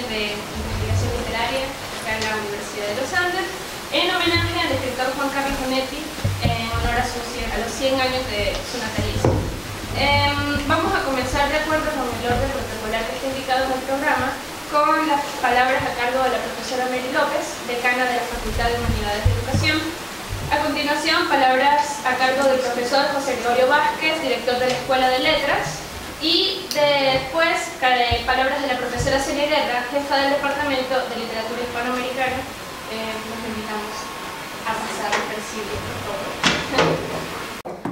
años de investigación literaria acá en la Universidad de los Andes, en homenaje al escritor Juan Carlos Onetti, en honor a los 100 años de su natalicio. Vamos a comenzar de acuerdo con el orden protocolar que está indicado en el programa, con las palabras a cargo de la profesora Mary López, decana de la Facultad de Humanidades de Educación. A continuación, palabras a cargo del profesor José Gregorio Vázquez, director de la Escuela de Letras, y después palabras de la profesora Celia Guerra, jefa del Departamento de Literatura Hispanoamericana. Los invitamos a pasar el presidio, por favor.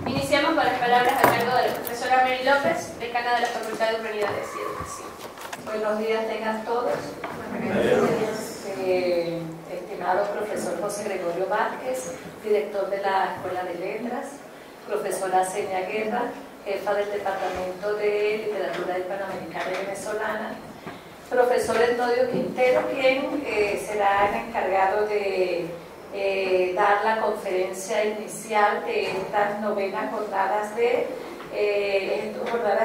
Iniciamos con las palabras a cargo de la profesora Mary López, decana de la Facultad de Humanidades y Educación. Buenos días tengan todos. Estimado profesor José Gregorio Vázquez, director de la Escuela de Letras, profesora Celia Guerra, jefa del Departamento de Literatura Hispanoamericana y Venezolana, profesor Etnodio Quintero, quien será el encargado de dar la conferencia inicial de estas novenas jornadas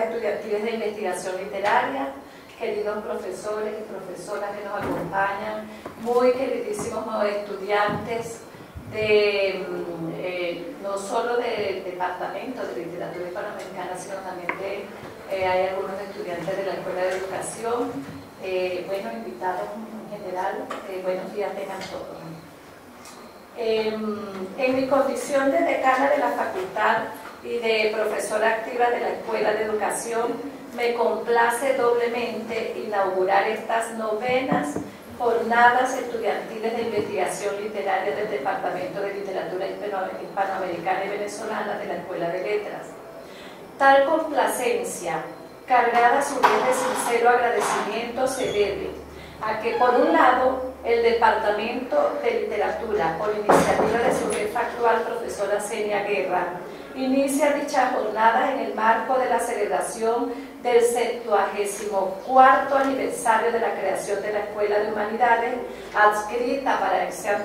estudiantiles de investigación literaria. Queridos profesores y profesoras que nos acompañan, muy queridísimos estudiantes no solo del Departamento de Literatura Hispanoamericana, sino también hay algunos estudiantes de la Escuela de Educación, invitados en general, buenos días tengan todos. En mi condición de decana de la facultad y de profesora activa de la Escuela de Educación, me complace doblemente inaugurar estas novenas jornadas estudiantiles de investigación literaria del Departamento de Literatura Hispanoamericana y Venezolana de la Escuela de Letras. Tal complacencia, cargada a su vez de sincero agradecimiento, se debe a que, por un lado, el Departamento de Literatura, por iniciativa de su jefa actual, profesora Celia Guerra, inicia dicha jornada en el marco de la celebración del 74º aniversario de la creación de la Escuela de Humanidades, adscrita para ese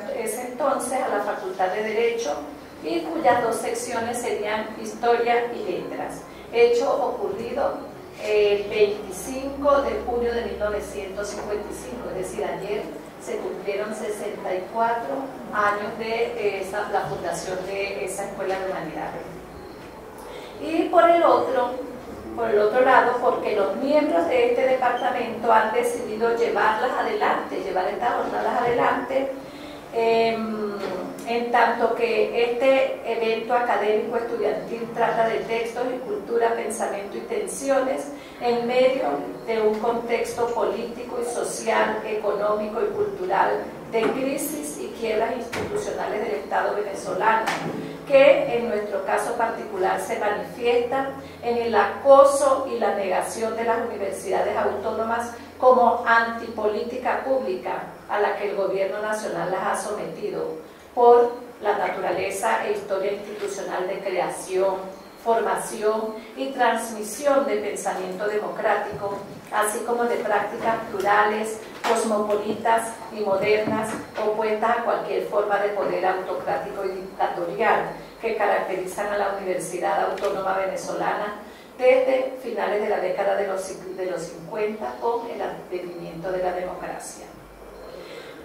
entonces a la Facultad de Derecho, y cuyas dos secciones serían Historia y Letras, hecho ocurrido el 25 de junio de 1955, es decir, ayer se cumplieron 64 años de la fundación de esa Escuela de Humanidades. Y por el otro lado, porque los miembros de este departamento han decidido llevar estas jornadas adelante, en tanto que este evento académico estudiantil trata de textos y cultura, pensamiento y tensiones en medio de un contexto político y social, económico y cultural de crisis y quiebras institucionales del Estado venezolano, que en nuestro caso particular se manifiesta en el acoso y la negación de las universidades autónomas como antipolítica pública a la que el gobierno nacional las ha sometido por la naturaleza e historia institucional de creación, formación y transmisión de pensamiento democrático, así como de prácticas plurales, cosmopolitas y modernas, opuestas a cualquier forma de poder autocrático y dictatorial que caracterizan a la Universidad Autónoma Venezolana desde finales de la década de los 50 con el advenimiento de la democracia.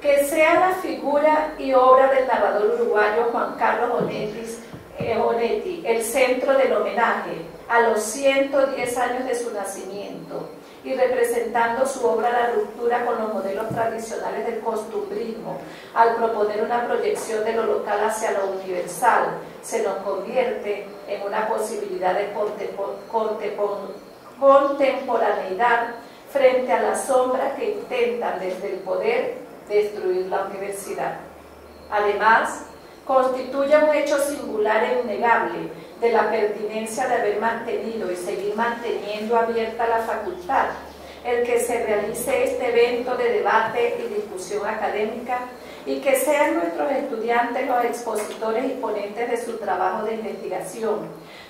Que sea la figura y obra del narrador uruguayo Juan Carlos Onetti el centro del homenaje a los 110 años de su nacimiento, y representando su obra la ruptura con los modelos tradicionales del costumbrismo, al proponer una proyección de lo local hacia lo universal, se nos convierte en una posibilidad de contemporaneidad frente a las sombras que intentan desde el poder destruir la universidad. Además, constituye un hecho singular e innegable de la pertinencia de haber mantenido y seguir manteniendo abierta la facultad, el que se realice este evento de debate y discusión académica, y que sean nuestros estudiantes los expositores y ponentes de su trabajo de investigación,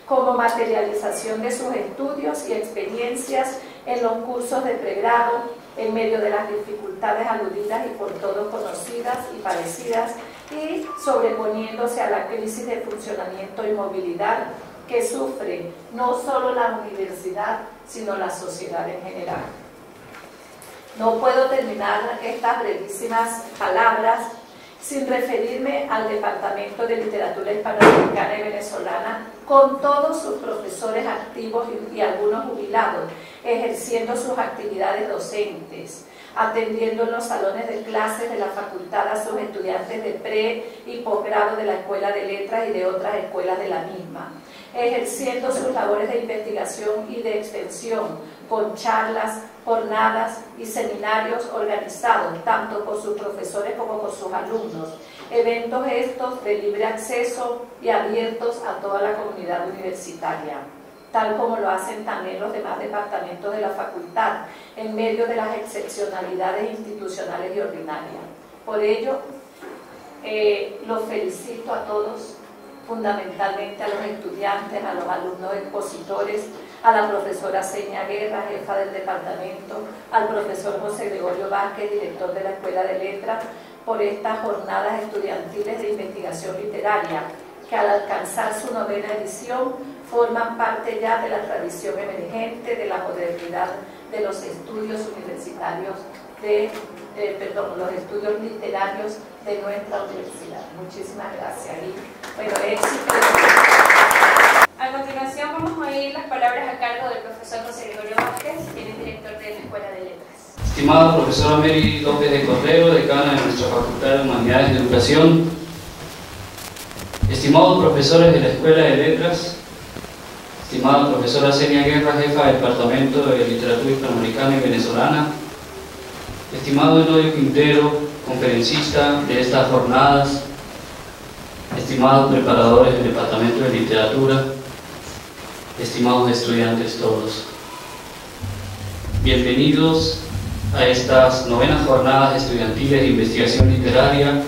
como materialización de sus estudios y experiencias en los cursos de pregrado, en medio de las dificultades aludidas y por todos conocidas y parecidas, y sobreponiéndose a la crisis de funcionamiento y movilidad que sufre no solo la universidad, sino la sociedad en general. No puedo terminar estas brevísimas palabras sin referirme al Departamento de Literatura Hispanoamericana y Venezolana, con todos sus profesores activos y algunos jubilados, ejerciendo sus actividades docentes, atendiendo en los salones de clases de la facultad a sus estudiantes de pre y posgrado de la Escuela de Letras y de otras escuelas de la misma, ejerciendo sus labores de investigación y de extensión, con charlas, jornadas y seminarios organizados tanto por sus profesores como por sus alumnos, eventos estos de libre acceso y abiertos a toda la comunidad universitaria, tal como lo hacen también los demás departamentos de la facultad, en medio de las excepcionalidades institucionales y ordinarias. Por ello, los felicito a todos, fundamentalmente a los estudiantes, a los alumnos expositores, a la profesora Senia Guerra, jefa del departamento, al profesor José Gregorio Vázquez, director de la Escuela de Letras, por estas jornadas estudiantiles de investigación literaria, que al alcanzar su 9ª edición forman parte ya de la tradición emergente de la modernidad de los estudios universitarios, los estudios literarios de nuestra universidad. Muchísimas gracias y bueno, éxito. A continuación vamos a oír las palabras a cargo del profesor José Gregorio Vázquez, quien es director de la Escuela de Letras. Estimada profesora Mary López de Correo, decana de nuestra Facultad de Humanidades y Educación, estimados profesores de la Escuela de Letras, estimada profesora Senia Guerra, jefa del Departamento de Literatura Hispanoamericana y Venezolana, estimado Elodio Quintero, conferencista de estas jornadas, estimados preparadores del Departamento de Literatura, estimados estudiantes todos. Bienvenidos a estas 9ª jornadas estudiantiles de investigación literaria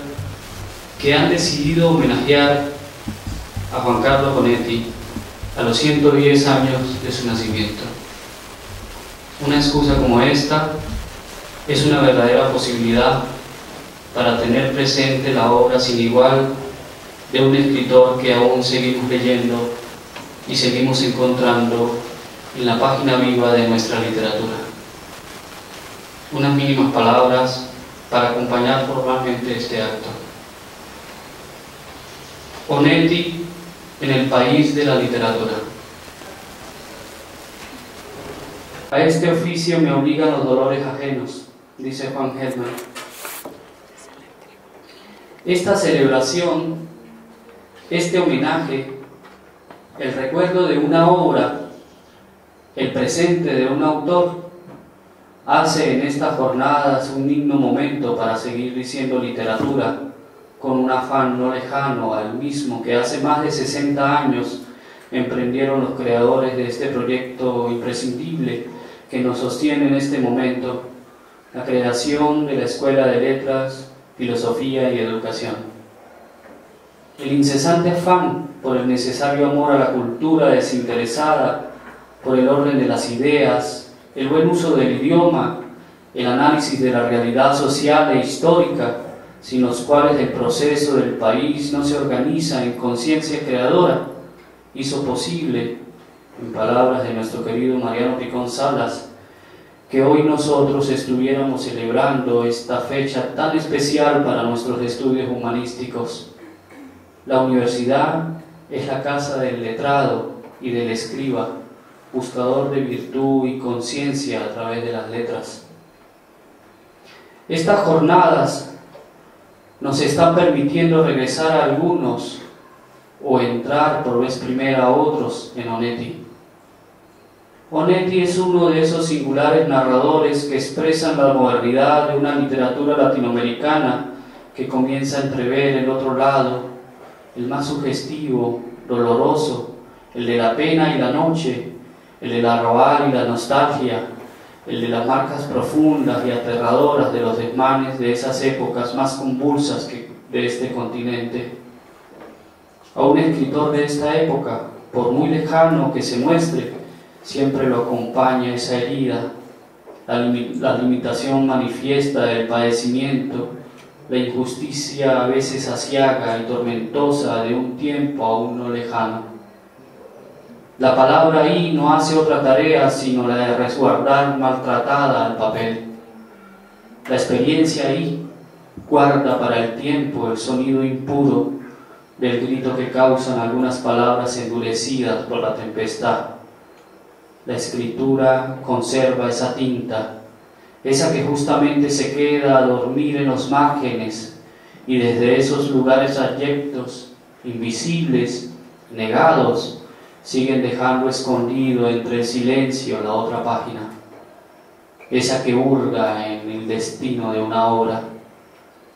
que han decidido homenajear a Juan Carlos Onetti a los 110 años de su nacimiento. Una excusa como esta es una verdadera posibilidad para tener presente la obra sin igual de un escritor que aún seguimos leyendo y seguimos encontrando en la página viva de nuestra literatura. Unas mínimas palabras para acompañar formalmente este acto. Onetti en el país de la literatura. A este oficio me obligan los dolores ajenos, dice Juan Gelman. Esta celebración, este homenaje, el recuerdo de una obra, el presente de un autor, hace en estas jornadas un digno momento para seguir diciendo literatura con un afán no lejano al mismo que hace más de 60 años emprendieron los creadores de este proyecto imprescindible que nos sostiene en este momento, la creación de la Escuela de Letras, Filosofía y Educación. El incesante afán por el necesario amor a la cultura desinteresada, por el orden de las ideas, el buen uso del idioma, el análisis de la realidad social e histórica, sin los cuales el proceso del país no se organiza en conciencia creadora, hizo posible, en palabras de nuestro querido Mariano Picón Salas, que hoy nosotros estuviéramos celebrando esta fecha tan especial para nuestros estudios humanísticos. La universidad es la casa del letrado y del escriba, buscador de virtud y conciencia a través de las letras. Estas jornadas nos están permitiendo regresar a algunos o entrar por vez primera a otros en Onetti. Onetti es uno de esos singulares narradores que expresan la modernidad de una literatura latinoamericana que comienza a entrever el otro lado, el más sugestivo, doloroso, el de la pena y la noche, el del arrabal y la nostalgia, el de las marcas profundas y aterradoras de los desmanes de esas épocas más convulsas de este continente. A un escritor de esta época, por muy lejano que se muestre, siempre lo acompaña esa herida, la limitación manifiesta del padecimiento, la injusticia a veces aciaga y tormentosa de un tiempo aún no lejano. La palabra ahí no hace otra tarea sino la de resguardar maltratada al papel, La experiencia ahí guarda para el tiempo el sonido impuro del grito que causan algunas palabras endurecidas por la tempestad. La escritura conserva esa tinta, esa que justamente se queda a dormir en los márgenes y desde esos lugares abyectos, invisibles, negados, siguen dejando escondido entre el silencio la otra página, esa que hurga en el destino de una obra.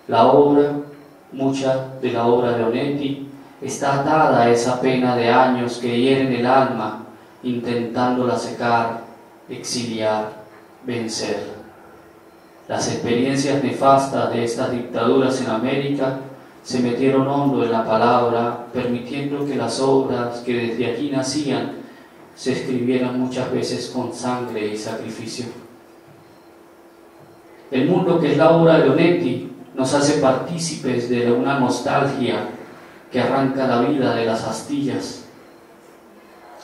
La obra, mucha de la obra de Onetti, está atada a esa pena de años que hieren el alma, intentándola secar, exiliar, vencer. Las experiencias nefastas de estas dictaduras en América se metieron hondo en la palabra, permitiendo que las obras que desde allí nacían se escribieran muchas veces con sangre y sacrificio. El mundo que es la obra de Onetti nos hace partícipes de una nostalgia que arranca la vida de las astillas.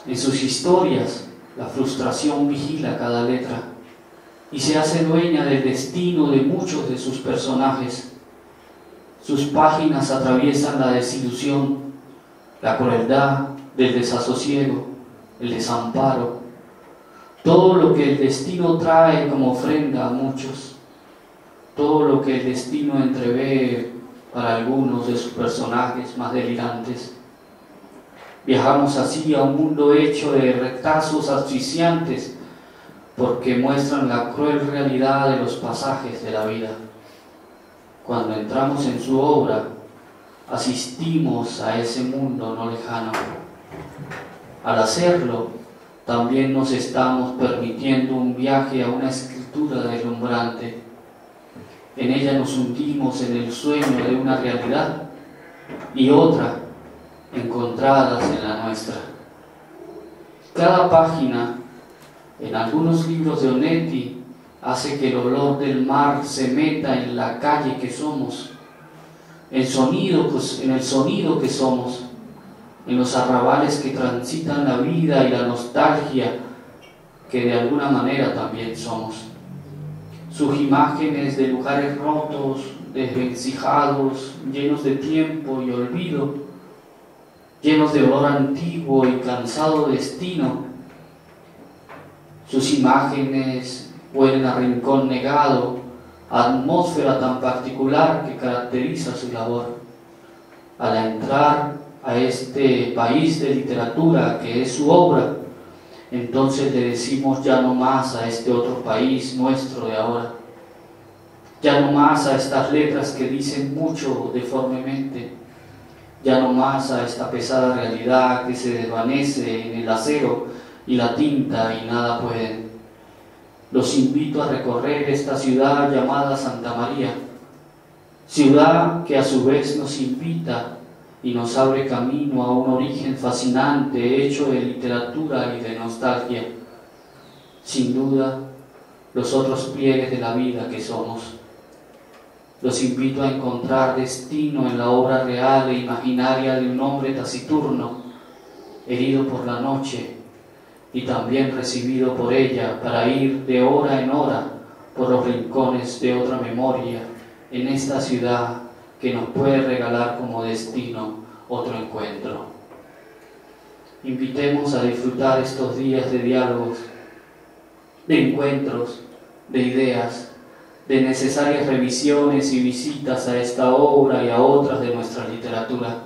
En sus historias, la frustración vigila cada letra y se hace dueña del destino de muchos de sus personajes. Sus páginas atraviesan la desilusión, la crueldad del desasosiego, el desamparo, todo lo que el destino trae como ofrenda a muchos, todo lo que el destino entrevé para algunos de sus personajes más delirantes. Viajamos así a un mundo hecho de retazos asfixiantes porque muestran la cruel realidad de los pasajes de la vida. Cuando entramos en su obra, asistimos a ese mundo no lejano. Al hacerlo, también nos estamos permitiendo un viaje a una escritura deslumbrante. En ella nos hundimos en el sueño de una realidad y otra encontradas en la nuestra. Cada página, en algunos libros de Onetti, hace que el olor del mar se meta en la calle que somos, en el sonido que somos, en los arrabales que transitan la vida y la nostalgia que de alguna manera también somos. Sus imágenes de lugares rotos, desvencijados, llenos de tiempo y olvido, llenos de olor antiguo y cansado destino. Sus imágenes huelen a rincón negado, a atmósfera tan particular que caracteriza su labor. Al entrar a este país de literatura que es su obra, entonces le decimos ya no más a este otro país nuestro de ahora, ya no más a estas letras que dicen mucho deformemente, ya no más a esta pesada realidad que se desvanece en el acero y la tinta y nada pueden. Los invito a recorrer esta ciudad llamada Santa María, ciudad que a su vez nos invita y nos abre camino a un origen fascinante hecho de literatura y de nostalgia. Sin duda, los otros pliegues de la vida que somos. Los invito a encontrar destino en la obra real e imaginaria de un hombre taciturno, herido por la noche, y también recibido por ella para ir de hora en hora por los rincones de otra memoria en esta ciudad que nos puede regalar como destino otro encuentro. Invitemos a disfrutar estos días de diálogos, de encuentros, de ideas, de necesarias revisiones y visitas a esta obra y a otras de nuestra literatura.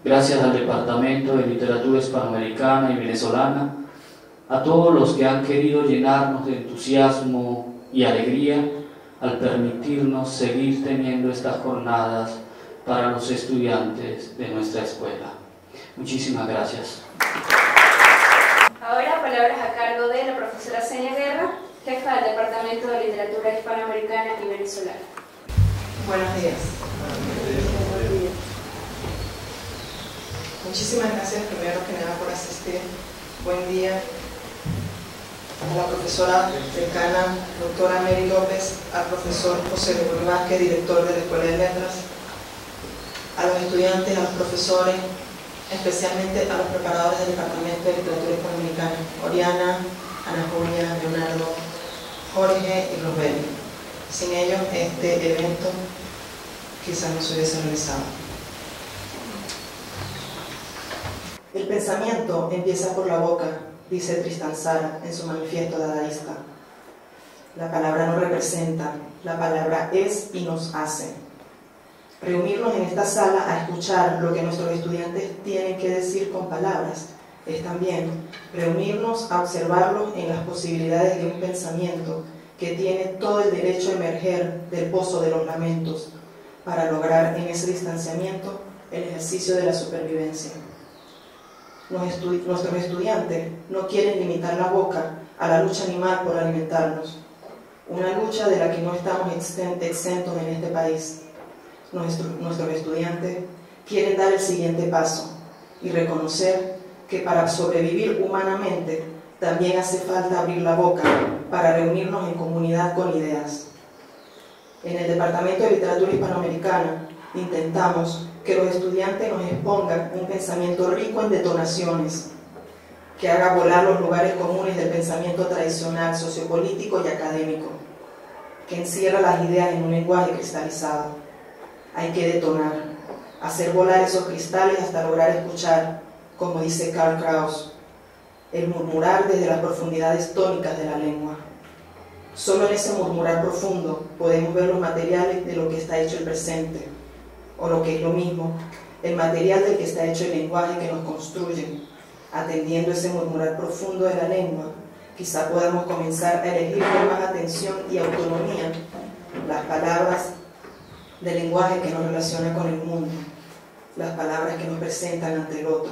Gracias al Departamento de Literatura Hispanoamericana y Venezolana, a todos los que han querido llenarnos de entusiasmo y alegría al permitirnos seguir teniendo estas jornadas para los estudiantes de nuestra escuela. Muchísimas gracias. Ahora palabras a cargo de la profesora Senia Guerra, jefa del Departamento de Literatura Hispanoamericana y Venezolana. Buenos días. Muchísimas gracias primero que nada por asistir. Buen día a la profesora decana, doctora Mary López, al profesor José Gregorio Vázquez, director de la Escuela de Letras, a los estudiantes, a los profesores, especialmente a los preparadores del Departamento de Literatura Hispanoamericana, Oriana, Ana Julia, Leonardo, Jorge y Rogelio. Sin ellos este evento quizás no se hubiese realizado. El pensamiento empieza por la boca, dice Tristan Tzara en su manifiesto dadaísta. La palabra no representa, la palabra es y nos hace. Reunirnos en esta sala a escuchar lo que nuestros estudiantes tienen que decir con palabras es también reunirnos a observarlos en las posibilidades de un pensamiento que tiene todo el derecho a emerger del pozo de los lamentos para lograr en ese distanciamiento el ejercicio de la supervivencia. Nuestros estudiantes no quieren limitar la boca a la lucha animal por alimentarnos, una lucha de la que no estamos exentos en este país. Nuestros estudiantes quieren dar el siguiente paso y reconocer que para sobrevivir humanamente también hace falta abrir la boca para reunirnos en comunidad con ideas. En el Departamento de Literatura Hispanoamericana intentamos que los estudiantes nos expongan un pensamiento rico en detonaciones, que haga volar los lugares comunes del pensamiento tradicional, sociopolítico y académico, que encierra las ideas en un lenguaje cristalizado. Hay que detonar, hacer volar esos cristales hasta lograr escuchar, como dice Karl Kraus, el murmurar desde las profundidades tónicas de la lengua. Solo en ese murmurar profundo podemos ver los materiales de lo que está hecho el presente, o lo que es lo mismo, el material del que está hecho el lenguaje que nos construye. Atendiendo ese murmurar profundo de la lengua, quizá podamos comenzar a elegir con más atención y autonomía las palabras del lenguaje que nos relaciona con el mundo, las palabras que nos presentan ante el otro,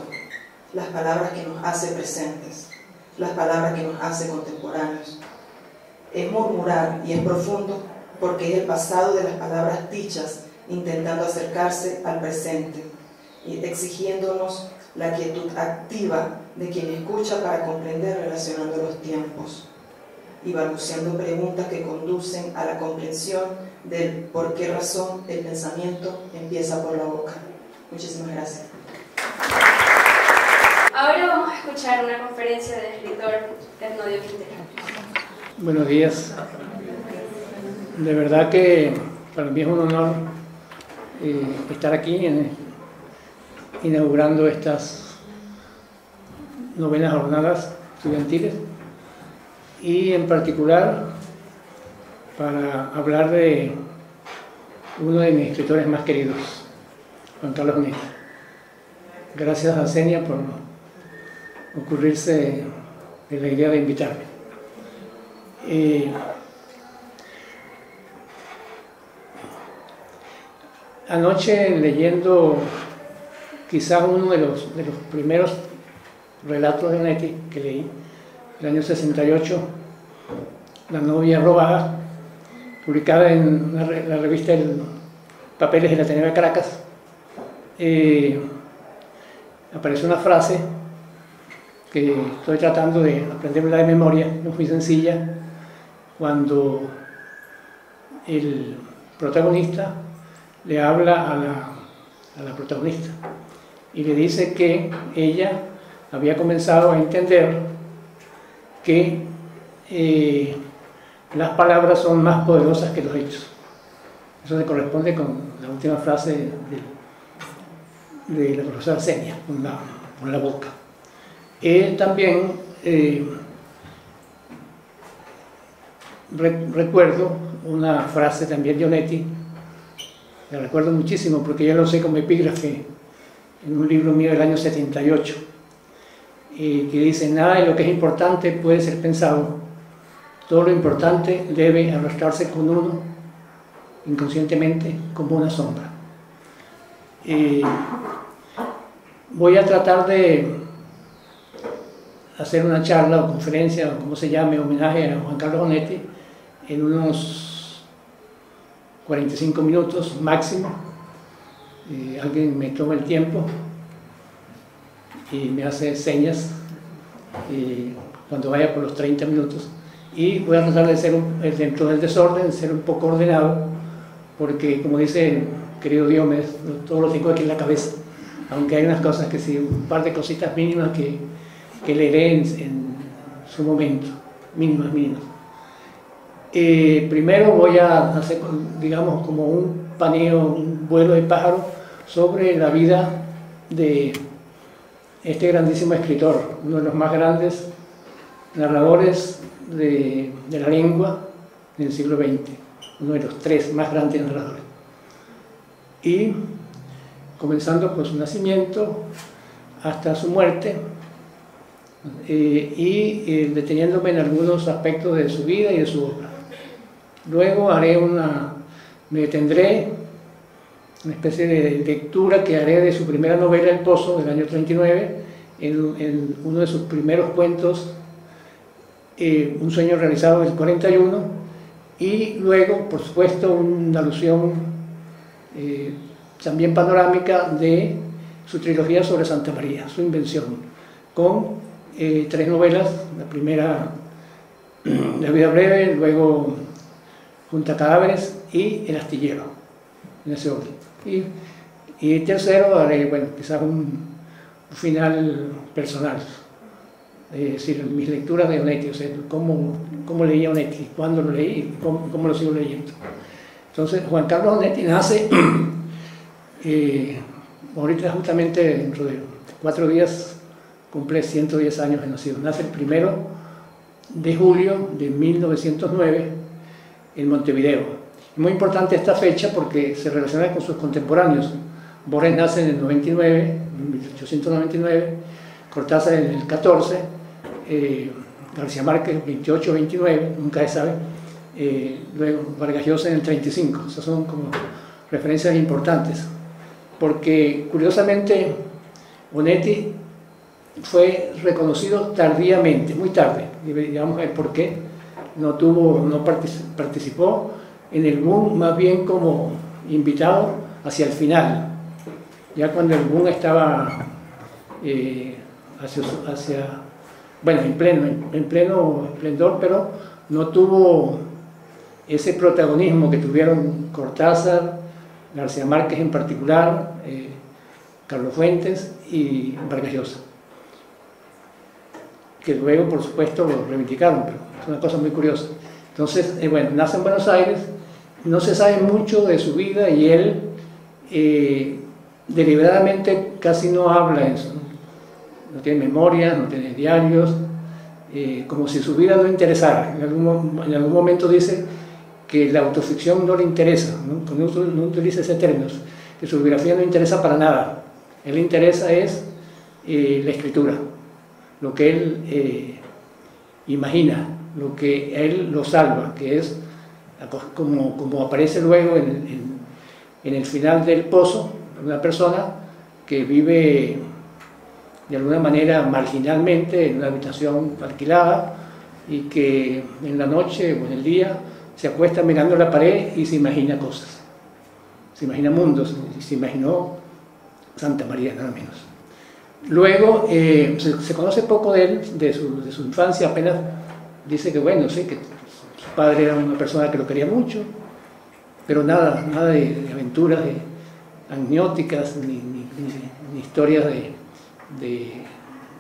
las palabras que nos hace presentes, las palabras que nos hace contemporáneos. Es murmurar y es profundo porque es el pasado de las palabras dichas intentando acercarse al presente y exigiéndonos la quietud activa de quien escucha para comprender relacionando los tiempos y balbuceando preguntas que conducen a la comprensión del por qué razón el pensamiento empieza por la boca. Muchísimas gracias. Ahora vamos a escuchar una conferencia del escritor Etnodio Quintero. Buenos días. De verdad que para mí es un honor estar aquí inaugurando estas novenas jornadas estudiantiles y en particular para hablar de uno de mis escritores más queridos, Juan Carlos Onetti. Gracias a Senia por ocurrirse de la idea de invitarme. Anoche, leyendo quizás uno de los primeros relatos de Onetti que leí, el año 68, La novia robada, publicada en la revista Papeles de la Ateneo de Caracas, apareció una frase que estoy tratando de aprenderla de memoria, no muy sencilla, cuando el protagonista le habla a la protagonista y le dice que ella había comenzado a entender que las palabras son más poderosas que los hechos. Eso se corresponde con la última frase de la profesora Senia, con la boca. También recuerdo una frase también de Onetti, la recuerdo muchísimo porque yo lo sé como epígrafe en un libro mío del año 78, que dice: nada de lo que es importante puede ser pensado, todo lo importante debe arrastrarse con uno inconscientemente como una sombra. Voy a tratar de hacer una charla o conferencia, o como se llame, homenaje a Juan Carlos Onetti en unos 45 minutos máximo. Alguien me toma el tiempo y me hace señas cuando vaya por los 30 minutos, y voy a tratar de ser dentro del desorden, ser un poco ordenado, porque como dice el querido Diomedes, todo lo tengo aquí en la cabeza, aunque hay unas cosas que sí, un par de cositas mínimas que leeré en su momento, mínimas. Primero voy a hacer, digamos, como un paneo, un vuelo de pájaro sobre la vida de este grandísimo escritor, uno de los más grandes narradores de la lengua del siglo XX, uno de los 3 más grandes narradores. Y comenzando por su nacimiento hasta su muerte, y deteniéndome en algunos aspectos de su vida y de su obra. Luego me detendré una especie de lectura que haré de su primera novela, El Pozo, del año 39, en uno de sus primeros cuentos, Un sueño realizado, del 41, y luego, por supuesto, una alusión también panorámica de su trilogía sobre Santa María, su invención, con 3 novelas, la primera, La vida breve, luego Junto a cadáveres y El astillero, en ese orden. Y tercero, haré, bueno, quizás un final personal, es decir, mis lecturas de Onetti, o sea, cómo leía Onetti, cuándo lo leí y cómo lo sigo leyendo. Entonces, Juan Carlos Onetti nace, ahorita justamente dentro de 4 días cumple 110 años de nacido. Nace el 1 de julio de 1909 en Montevideo. Es muy importante esta fecha porque se relaciona con sus contemporáneos. Borges nace en el 99, en 1899, Cortázar en el 14, García Márquez 28-29, nunca se sabe, luego Vargas Llosa en el 35. Esas son como referencias importantes, porque curiosamente Onetti fue reconocido tardíamente, muy tarde, y digamos el por qué no participó en el boom, más bien como invitado hacia el final, ya cuando el boom estaba bueno, en pleno esplendor, pero no tuvo ese protagonismo que tuvieron Cortázar, García Márquez en particular, Carlos Fuentes y Vargas Llosa, que luego por supuesto lo reivindicaron, pero es una cosa muy curiosa. Entonces, bueno, nace en Buenos Aires, no se sabe mucho de su vida y él deliberadamente casi no habla eso, no tiene memoria, no tiene diarios, como si su vida no interesara. En algún momento dice que la autoficción no le interesa, no utiliza ese término, que su biografía no interesa para nada. A él le interesa es la escritura, lo que él imagina, lo que a él lo salva, que es como aparece luego en el final del Pozo, una persona que vive de alguna manera marginalmente en una habitación alquilada y que en la noche o en el día se acuesta mirando la pared y se imagina cosas, se imagina mundos, y se imaginó Santa María, nada menos. Luego se conoce poco de él, de su infancia. Apenas dice que bueno, sí, que su padre era una persona que lo quería mucho, pero nada de aventuras anecdóticas ni historias de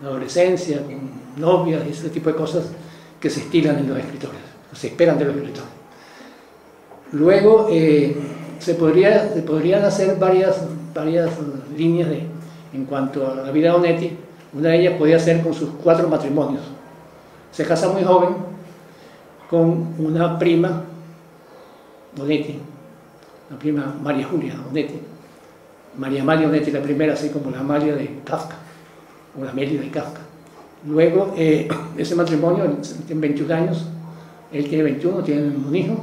adolescencia con novias y ese tipo de cosas que se estilan en los escritores, se esperan de los escritores. Luego se podrían hacer varias líneas en cuanto a la vida de Onetti. Una de ellas podía ser con sus 4 matrimonios. Se casa muy joven con una prima Onetti, la prima María Julia Onetti, María Amalia Onetti la primera, así como la Amalia de Kafka, o la Amelia de Kafka. Luego ese matrimonio tiene 21 años, él tiene 21, tienen un hijo,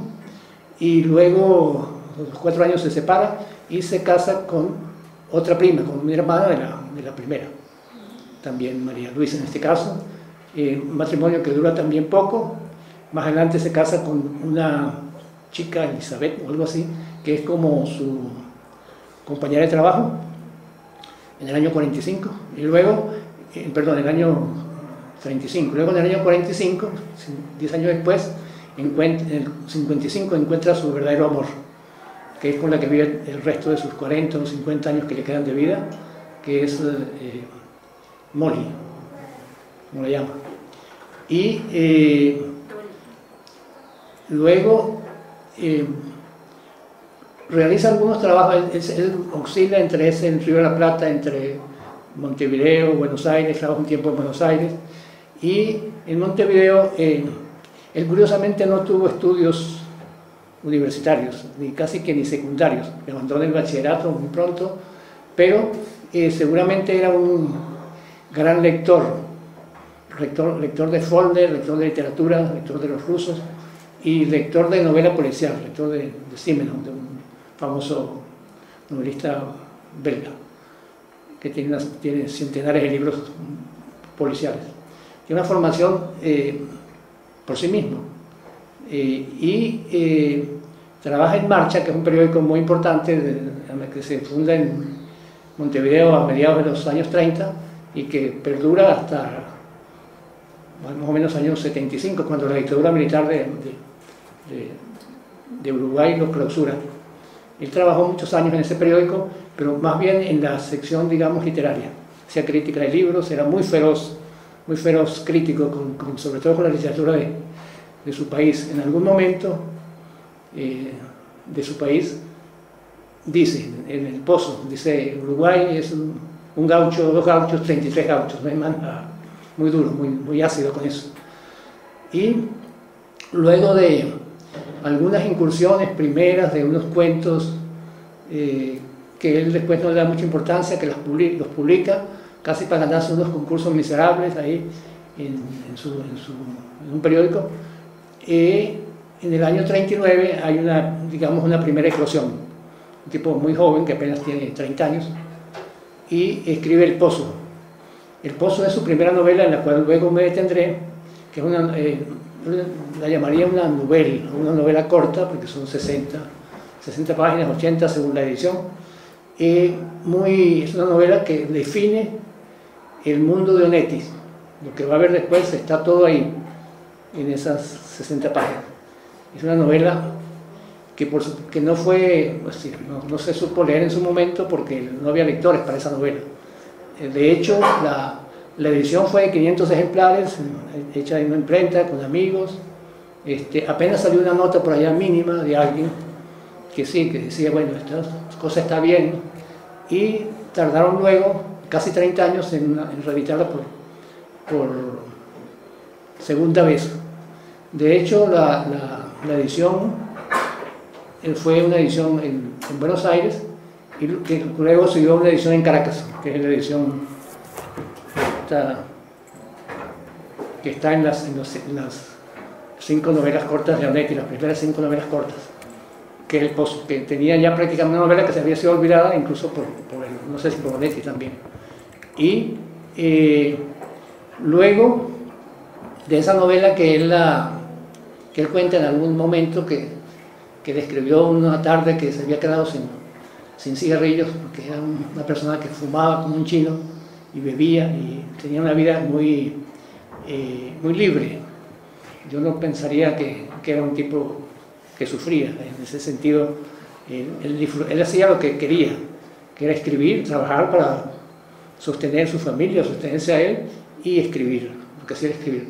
y luego a los 4 años se separa y se casa con otra prima, con una hermana de la primera, también María Luisa en este caso, un matrimonio que dura también poco. Más adelante se casa con una chica, Elizabeth o algo así, que es como su compañera de trabajo, en el año 45, y luego, perdón, en el año 35, luego en el año 45, 10 años después, en el 55 encuentra su verdadero amor, que es con la que vive el resto de sus 40 o 50 años que le quedan de vida, que es Molly, como la llama. Y Luego realiza algunos trabajos, él oscila entre ese, en Río de la Plata, entre Montevideo, Buenos Aires, trabaja un tiempo en Buenos Aires, y en Montevideo él curiosamente no tuvo estudios universitarios, ni casi que ni secundarios, abandonó el bachillerato muy pronto, pero seguramente era un gran lector de Faulkner, lector de literatura, lector de los rusos, y lector de novela policial, lector de Simenon, de un famoso novelista belga, que tiene centenares de libros policiales. Tiene una formación por sí mismo. Trabaja en Marcha, que es un periódico muy importante, que se funda en Montevideo a mediados de los años 30 y que perdura hasta más o menos años 75, cuando la dictadura militar de Uruguay lo clausura. Él trabajó muchos años en ese periódico, pero más bien en la sección, digamos, literaria. Hacía crítica de libros, era muy feroz crítico, sobre todo con la literatura de su país. En algún momento de su país dice, en El Pozo, dice: Uruguay es un gaucho, 2 gauchos, 33 gauchos, no hay más nada. Muy duro, muy ácido con eso. Y luego de algunas incursiones primeras de unos cuentos que él después no le da mucha importancia, que los publica casi para ganarse unos concursos miserables ahí en un periódico. En el año 39 hay una primera eclosión, un tipo muy joven que apenas tiene 30 años, y escribe El Pozo. El Pozo es su primera novela, en la cual luego me detendré, que es la llamaría una novela corta, porque son 60 páginas, 80 según la edición. Es una novela que define el mundo de Onetti. Lo que va a ver después está todo ahí, en esas 60 páginas. Es una novela que no fue, no se supo leer en su momento porque no había lectores para esa novela. De hecho, la edición fue de 500 ejemplares, hecha en una imprenta, con amigos. Apenas salió una nota por allá mínima de alguien que decía, bueno, esta cosa está bien, y tardaron luego casi 30 años en reeditarla por segunda vez. De hecho, la edición fue una edición en Buenos Aires, y que luego siguió una edición en Caracas, que es la edición que está en las 5 novelas cortas de Onetti, las primeras 5 novelas cortas, que tenía ya prácticamente una novela que se había sido olvidada, incluso no sé si por Onetti también. Y luego de esa novela que él cuenta en algún momento que describió una tarde que se había quedado sin cigarrillos, porque era una persona que fumaba como un chino y bebía y tenía una vida muy libre. Yo no pensaría que era un tipo que sufría en ese sentido. Él hacía lo que quería, que era escribir, trabajar para sostener su familia, sostenerse a él y escribir, lo que hacía era escribir.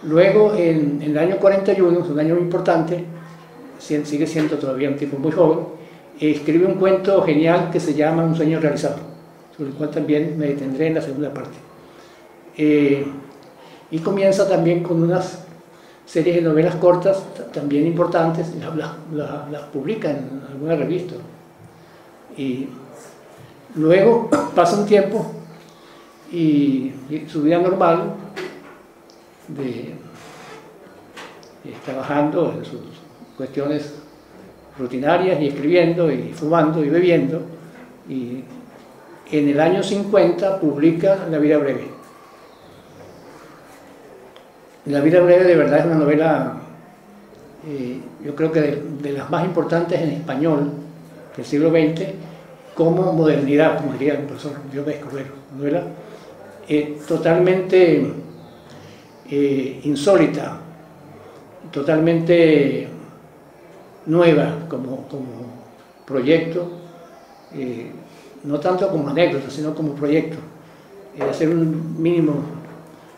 Luego, en el año 41, es un año muy importante, sigue siendo todavía un tipo muy joven, escribe un cuento genial que se llama Un sueño realizado, sobre el cual también me detendré en la segunda parte. Y comienza también con unas series de novelas cortas también importantes, las publica en alguna revista. Y luego pasa un tiempo y su vida normal, trabajando en sus cuestiones rutinarias y escribiendo y fumando y bebiendo, y en el año 50 publica La vida breve. La vida breve de verdad es una novela, yo creo que de las más importantes en español del siglo XX, como modernidad, como diría el profesor Diomedes Cordero. Novela totalmente insólita, totalmente nueva como proyecto, no tanto como anécdota, sino como proyecto. Hacer un mínimo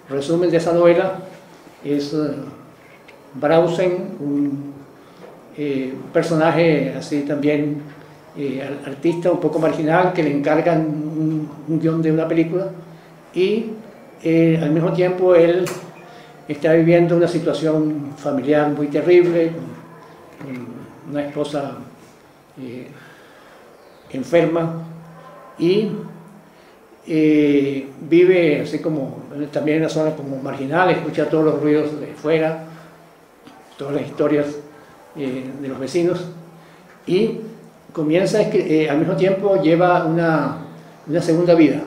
resumen de esa novela es Brausen, un personaje así también artista un poco marginal, que le encargan un guión de una película, y al mismo tiempo él está viviendo una situación familiar muy terrible, con una esposa enferma, y vive así como también en una zona como marginal, escucha todos los ruidos de fuera, todas las historias de los vecinos, y comienza al mismo tiempo lleva una segunda vida.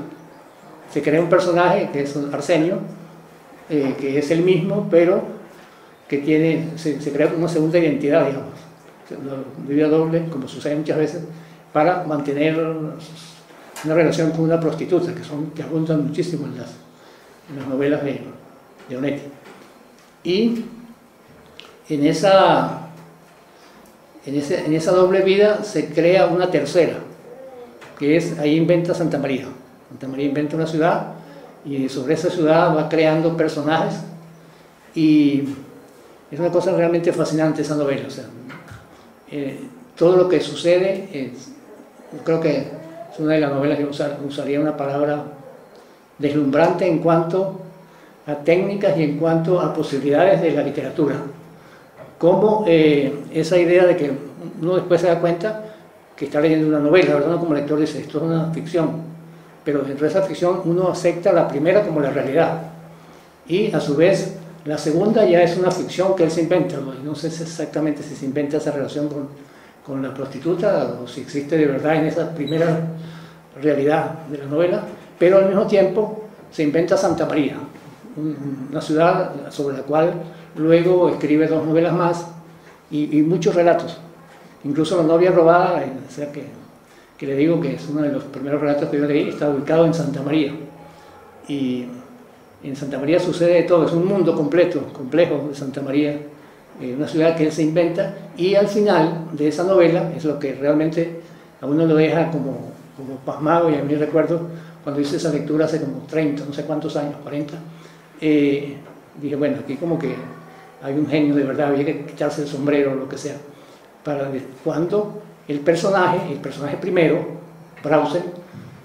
Se crea un personaje que es Arsenio, que es el mismo, pero que se crea una segunda identidad, digamos, una vida doble, como sucede muchas veces, para mantener una relación con una prostituta, que abundan muchísimo en las novelas de Onetti. Y en esa doble vida se crea una tercera, que es, ahí inventa Santa María. Santa María inventa una ciudad, y sobre esa ciudad va creando personajes, y es una cosa realmente fascinante esa novela. O sea, todo lo que sucede, creo que es una de las novelas que usaría una palabra deslumbrante en cuanto a técnicas y en cuanto a posibilidades de la literatura. Como esa idea de que uno después se da cuenta que está leyendo una novela, ¿verdad? Uno como lector dice, esto es una ficción, pero dentro de esa ficción uno acepta la primera como la realidad, y a su vez la segunda ya es una ficción que él se inventa. No sé exactamente si se inventa esa relación con la prostituta o si existe de verdad en esa primera realidad de la novela, pero al mismo tiempo se inventa Santa María, una ciudad sobre la cual luego escribe 2 novelas más y muchos relatos, incluso La novia robada, o sea que le digo que es uno de los primeros relatos que yo leí, está ubicado en Santa María, y en Santa María sucede de todo, es un mundo complejo de Santa María, una ciudad que él se inventa, y al final de esa novela es lo que realmente a uno lo deja como pasmado. Y a mí recuerdo cuando hice esa lectura hace como 30, no sé cuántos años, 40, dije, bueno, aquí como que hay un genio de verdad, había que quitarse el sombrero o lo que sea, para cuando el personaje primero, Brausen,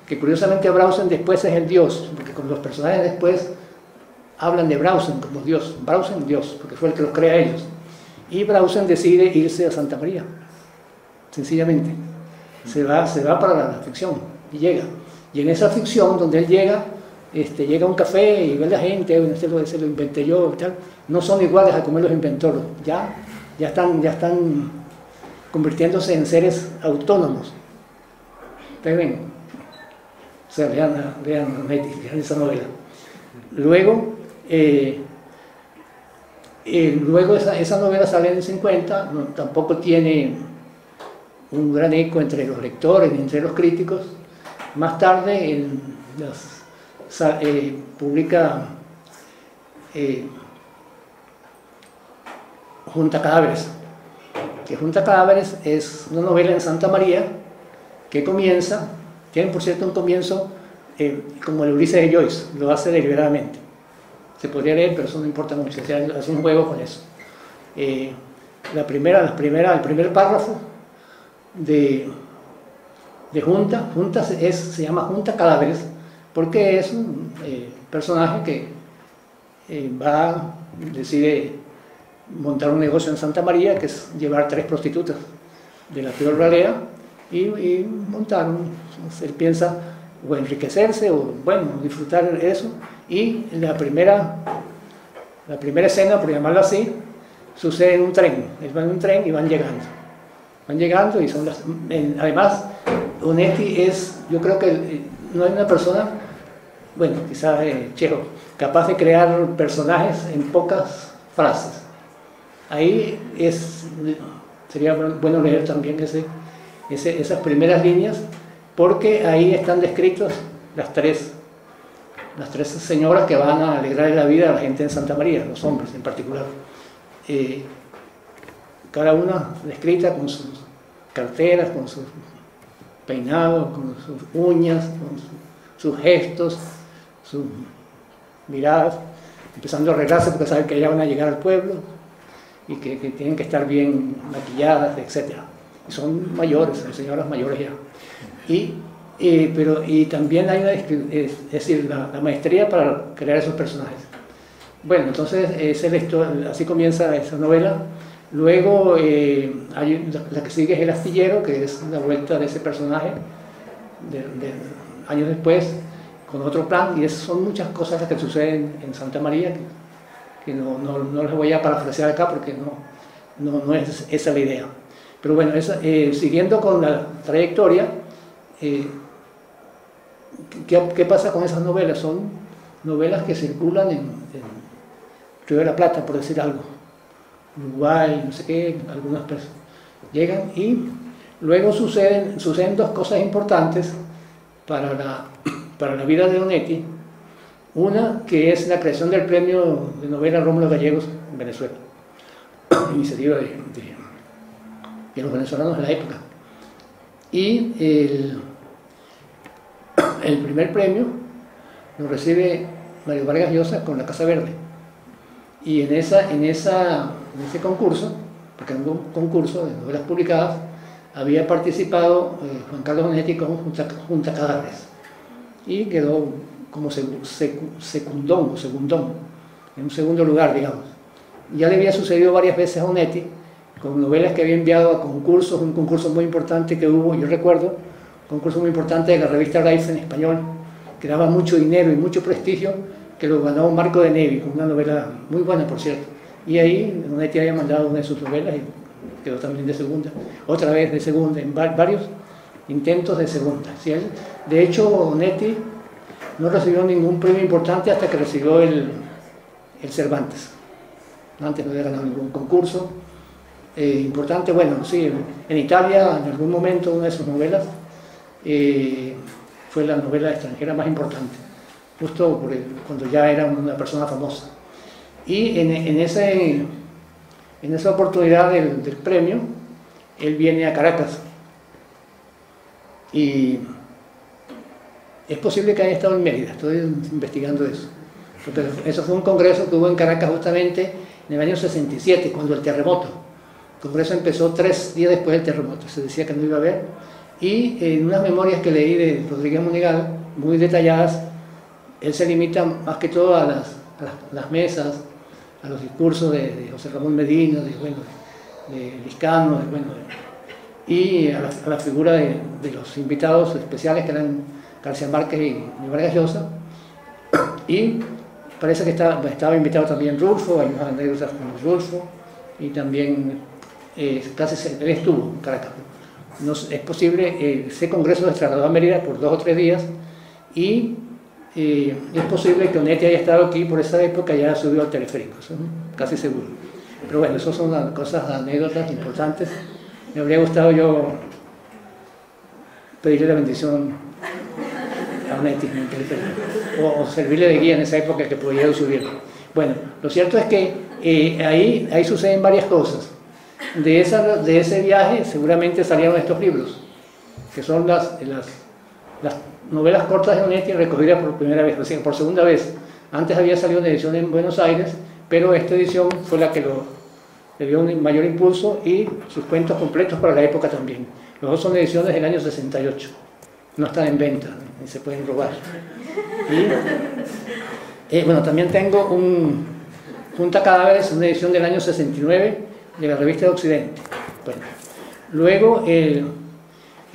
que curiosamente Brausen después es el dios, porque con los personajes después hablan de Brausen como dios, Brausen dios, porque fue el que los crea a ellos, y Brausen decide irse a Santa María, sencillamente, se va para la ficción, y llega, y en esa ficción donde él llega a un café y ve a la gente, ese lo inventé yo y tal, no son iguales a como él los inventó, ya están convirtiéndose en seres autónomos. ¿Ustedes ven? O sea, vean esa novela. Luego esa novela sale en el 50, tampoco tiene un gran eco entre los lectores ni entre los críticos. Más tarde publica Junta Cadáveres, que Junta Cadáveres es una novela en Santa María que tiene por cierto un comienzo como el Ulises de Joyce, lo hace deliberadamente. Se podría leer, pero eso no importa mucho, hace un juego con eso. El primer párrafo de Junta se llama Junta Cadáveres, porque es un personaje que decide montar un negocio en Santa María, que es llevar 3 prostitutas de la peor ralea y montar él piensa o enriquecerse o bueno, disfrutar eso, y la primera escena, por llamarlo así, sucede en un tren. Él va en un tren y van llegando y además Onetti yo creo que no hay una persona, bueno, quizás Chekhov, capaz de crear personajes en pocas frases. Ahí sería bueno leer también esas primeras líneas, porque ahí están descritos las tres señoras que van a alegrar la vida a la gente en Santa María, los hombres en particular. Cada una descrita con sus carteras, con sus peinados, con sus uñas, con sus gestos, sus miradas, empezando a arreglarse porque saben que ya van a llegar al pueblo. y que tienen que estar bien maquilladas, etc. Y son mayores, son señoras mayores ya. Y también hay es decir, la maestría para crear esos personajes. Bueno, entonces así comienza esa novela. Luego la que sigue es El astillero, que es la vuelta de ese personaje años después, con otro plan, y son muchas cosas las que suceden en Santa María, que no les voy a parafrasear acá porque no es esa la idea. Pero bueno, siguiendo con la trayectoria, ¿qué pasa con esas novelas? Son novelas que circulan en Río de la Plata, por decir algo, Uruguay, no sé qué, algunas personas llegan, y luego suceden dos cosas importantes para la vida de Onetti. Una, que es la creación del premio de novela Rómulo Gallegos en Venezuela, iniciativa de los venezolanos de la época. Y el primer premio lo recibe Mario Vargas Llosa con La Casa Verde. Y en ese concurso, porque era un concurso de novelas publicadas, había participado Juan Carlos Onetti con Junta Cadáveres. Y quedó como segundón, en un segundo lugar, digamos. Ya le había sucedido varias veces a Onetti, con novelas que había enviado a concursos, un concurso muy importante que hubo, yo recuerdo, un concurso muy importante de la revista Life en español, que daba mucho dinero y mucho prestigio, que lo ganó Marco de Nevi, una novela muy buena, por cierto. Y ahí Onetti había mandado una de sus novelas y quedó también de segunda, otra vez de segunda, en varios intentos de segunda. ¿Sí? De hecho, Onetti no recibió ningún premio importante hasta que recibió el Cervantes. Antes no había ganado ningún concurso importante. Bueno, sí, en Italia, en algún momento, una de sus novelas fue la novela extranjera más importante, justo cuando ya era una persona famosa. Y en esa oportunidad del premio, él viene a Caracas. Y es posible que haya estado en Mérida, estoy investigando eso. Porque eso fue un congreso que hubo en Caracas justamente en el año 67, cuando el terremoto. El congreso empezó 3 días después del terremoto, se decía que no iba a haber. Y en unas memorias que leí de Rodríguez Monegal, muy detalladas, él se limita más que todo a las mesas, a los discursos de José Ramón Medina, de Liscano, y a la figura de los invitados especiales, que eran García Márquez y Vargas Llosa. Y parece que estaba invitado también Rulfo, hay unas anécdotas con Rulfo, y también él estuvo en Caracas. Es posible, ese congreso se trasladó a Mérida por 2 o 3 días, y es posible que Onetti haya estado aquí por esa época, ya subió al teleférico, eso, casi seguro. Pero bueno, esas son las cosas, anécdotas importantes. Me habría gustado yo pedirle la bendición a Onetti en el teleférico, o servirle de guía en esa época que podía subirlo. Bueno, lo cierto es que ahí suceden varias cosas. De ese viaje seguramente salieron estos libros, que son las novelas cortas de Onetti recogidas por primera vez, o sea, por segunda vez. Antes había salido una edición en Buenos Aires, pero esta edición fue la que le dio un mayor impulso, y sus cuentos completos para la época también. Los dos son ediciones del año 68, no están en venta, ni se pueden robar. Y bueno, también tengo Junta Cadáveres, una edición del año 69 de la revista de Occidente. Bueno, luego,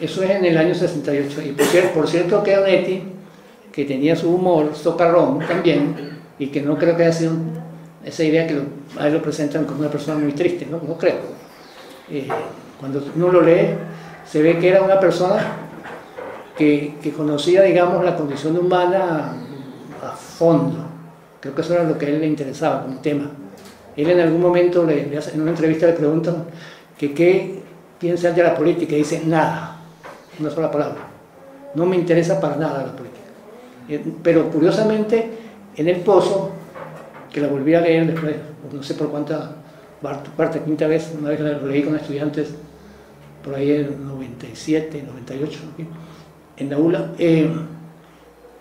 eso es en el año 68, y por cierto que Onetti, que tenía su humor socarrón también, y que no creo que haya sido esa idea que a él lo presentan como una persona muy triste, no creo. Cuando uno lo lee, se ve que era una persona que conocía, digamos, la condición humana a fondo. Creo que eso era lo que a él le interesaba como tema. Él en algún momento, en una entrevista, le preguntan que qué piensa él de la política, y dice: nada, una sola palabra, no me interesa para nada la política. Pero curiosamente, en El Pozo, que la volví a leer después, no sé por cuánta cuarta, quinta vez, una vez lo leí con estudiantes, por ahí en 97, 98, en la ULA,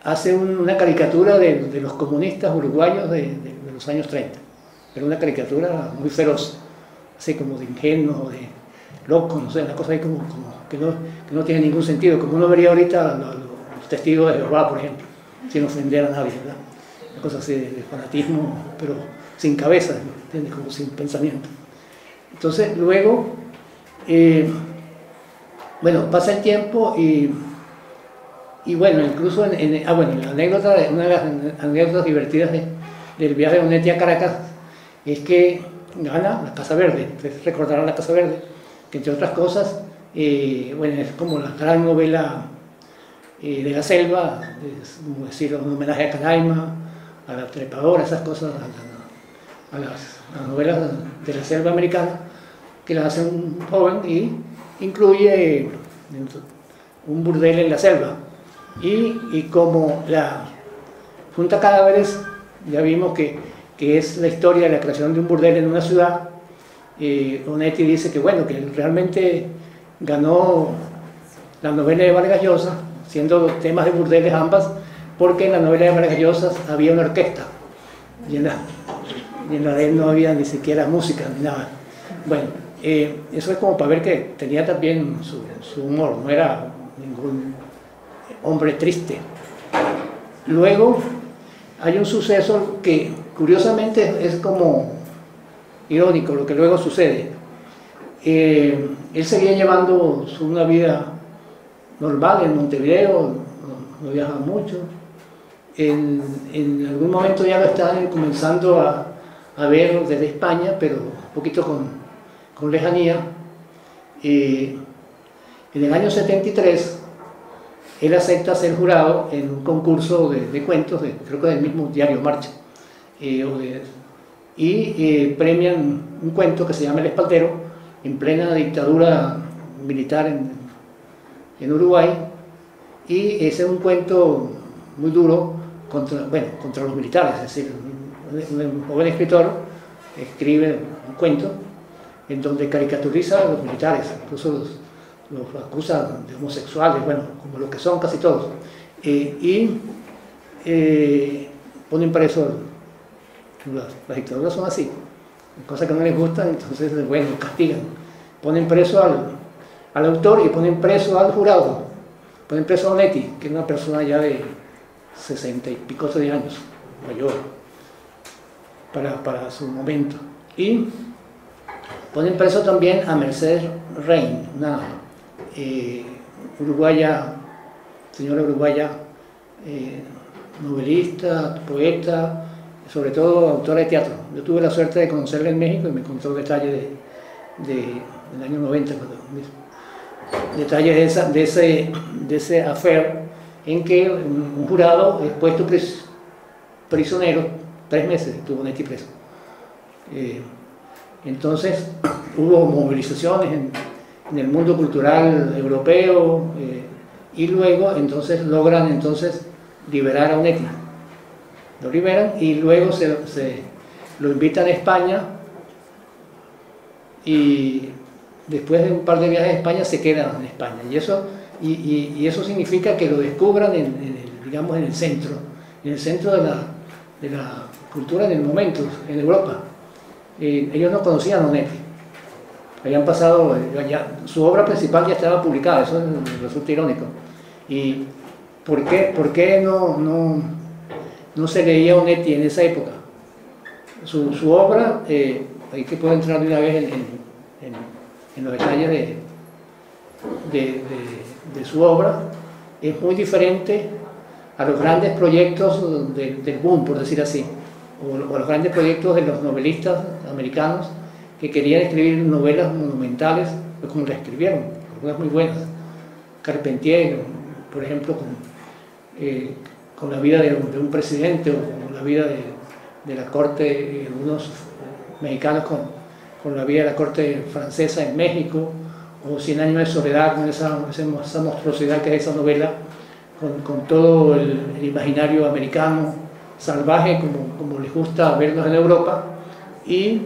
hace una caricatura de los comunistas uruguayos de los años 30. Era una caricatura muy feroz, así como de ingenuos o de locos, no sé, una cosa ahí como que no tiene ningún sentido, como uno vería ahorita los testigos de Jehová, por ejemplo, sin ofender a nadie, ¿verdad? Una cosa así de fanatismo, pero sin cabeza, ¿entiendes? Como sin pensamiento. Entonces, luego, bueno, pasa el tiempo y bueno, incluso una de las anécdotas divertidas del viaje de Onetti a Caracas es que gana la Casa Verde. Ustedes recordarán la Casa Verde, que entre otras cosas, bueno, es como la gran novela de la selva, es como decir, un homenaje a Canaima, a la trepadora, esas cosas, a las novelas de la selva americana, que las hace un joven y incluye un burdel en la selva. Y como la Junta Cadáveres, ya vimos que es la historia de la creación de un burdel en una ciudad, Onetti dice que bueno, que realmente ganó la novela de Vargas Llosa, siendo temas de burdeles ambas, porque en la novela de Vargas Llosa había una orquesta y en la de él no había ni siquiera música ni nada. Bueno, eso es como para ver que tenía también su humor, no era ningún hombre triste. Luego hay un suceso que curiosamente es como irónico lo que luego sucede. Él seguía llevando una vida normal en Montevideo, no viajaba mucho. En algún momento ya lo estaban comenzando a ver desde España, pero un poquito con lejanía. En el año 73 él acepta ser jurado en un concurso de cuentos, creo que del mismo diario Marcha, premian un cuento que se llama El Espaldero, en plena dictadura militar en Uruguay, y ese es un cuento muy duro contra los militares, es decir, un joven escritor escribe un cuento en donde caricaturiza a los militares, incluso los acusan de homosexuales, bueno, como lo que son casi todos, ponen preso, las dictaduras son así, cosas que no les gustan, entonces, bueno, castigan, ponen preso al autor y ponen preso al jurado, ponen preso a Onetti, que es una persona ya de 60 y pico de años, mayor, para su momento, y ponen preso también a Mercedes Rein, una señora uruguaya, novelista, poeta, sobre todo autora de teatro. Yo tuve la suerte de conocerla en México y me contó detalles del año 90, detalles de ese affair en que un jurado es puesto prisionero, 3 meses estuvo Onetti preso. Entonces hubo movilizaciones en el mundo cultural europeo, y luego entonces logran liberar a Onetti. Lo liberan y luego lo invitan a España, y después de un par de viajes a España se quedan en España, y eso significa que lo descubran digamos en el centro de la cultura del momento en Europa. Ellos no conocían a Onetti, habían pasado, su obra principal ya estaba publicada, eso resulta irónico. ¿Y por qué no se leía Onetti en esa época? Su obra, hay que poder entrar de una vez en los detalles de su obra, es muy diferente a los grandes proyectos del boom, por decir así, o los grandes proyectos de los novelistas americanos que querían escribir novelas monumentales, como las escribieron, algunas muy buenas. Carpentier, por ejemplo, con la vida de un presidente, o con la vida de la corte, algunos mexicanos con la vida de la corte francesa en México, o 100 años de soledad, con esa monstruosidad que es esa novela, con todo el imaginario americano salvaje, como les gusta verlos en Europa, y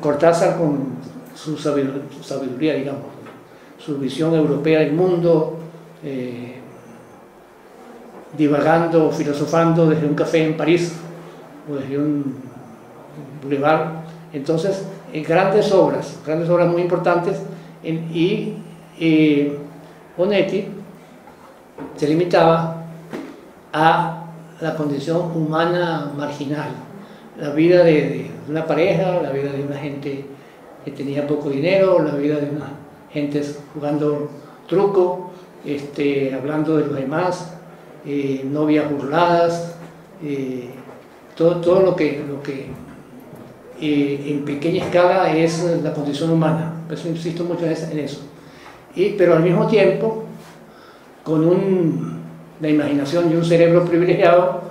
Cortázar con su sabiduría, digamos, su visión europea del mundo, divagando, filosofando desde un café en París o desde un boulevard Entonces, grandes obras muy importantes, y Onetti se limitaba a la condición humana marginal, la vida de una pareja, la vida de una gente que tenía poco dinero, la vida de una gente jugando truco, hablando de los demás, novias burladas, todo lo que en pequeña escala es la condición humana. Por eso insisto mucho en eso. Pero al mismo tiempo, con la imaginación y un cerebro privilegiado,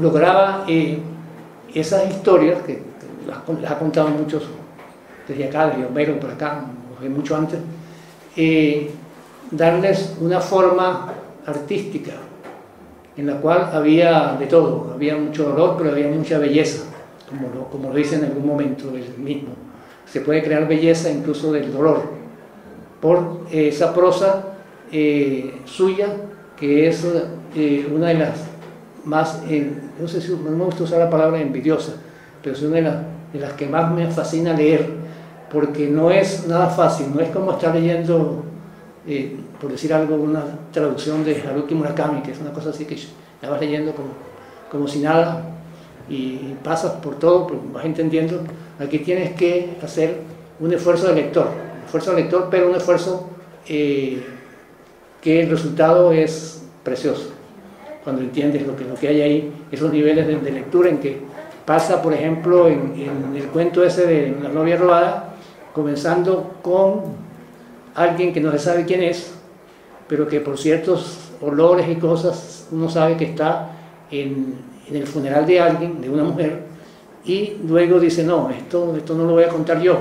lograba esas historias que las ha contado muchos desde acá, desde Homero por acá, mucho antes, darles una forma artística en la cual había de todo, había mucho dolor, pero había mucha belleza, como lo dice en algún momento él mismo. Se puede crear belleza incluso del dolor, por esa prosa suya, que es una de las más, no sé si no me gusta usar la palabra envidiosa, pero es una de las que más me fascina leer, porque no es nada fácil, no es como estar leyendo, por decir algo, una traducción de Haruki Murakami, que es una cosa así que la vas leyendo como si nada, y pasas por todo, vas entendiendo. Aquí tienes que hacer un esfuerzo de lector, pero un esfuerzo que el resultado es precioso, cuando entiendes lo que hay ahí, esos niveles de lectura en que pasa, por ejemplo, en el cuento ese de La novia robada, comenzando con alguien que no se sabe quién es, pero que por ciertos olores y cosas uno sabe que está en el funeral de alguien, de una mujer, y luego dice, no, esto no lo voy a contar yo,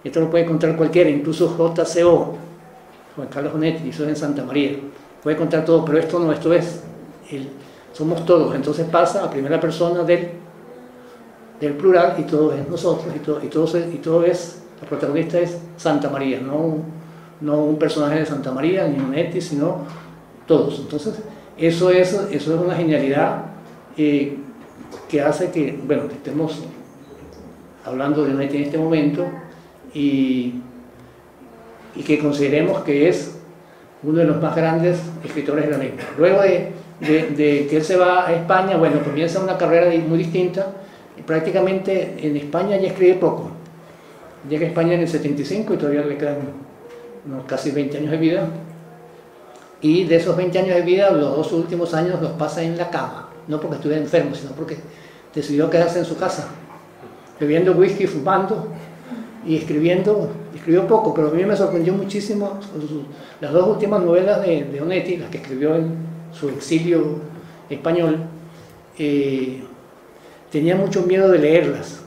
esto lo puede contar cualquiera, incluso JCO, Juan Carlos Onetti, hizo en Santa María, puede contar todo, pero esto no, esto es, somos todos. Entonces pasa a primera persona del plural, y todo es nosotros, y todo es, la protagonista es Santa María, no un personaje de Santa María, ni Onetti, sino todos. Entonces, eso es una genialidad que hace que, bueno, que estemos hablando de Onetti en este momento, y que consideremos que es uno de los más grandes escritores de la lengua. Luego de que él se va a España, bueno, comienza una carrera muy distinta, y prácticamente en España ya escribe poco. Llega a España en el 75 y todavía le quedan casi 20 años de vida, y de esos 20 años de vida, los 2 últimos años los pasa en la cama, no porque estuviera enfermo, sino porque decidió quedarse en su casa, bebiendo whisky, fumando y escribiendo. Escribió poco, pero a mí me sorprendió muchísimo las 2 últimas novelas de Onetti, las que escribió en su exilio español. Tenía mucho miedo de leerlas,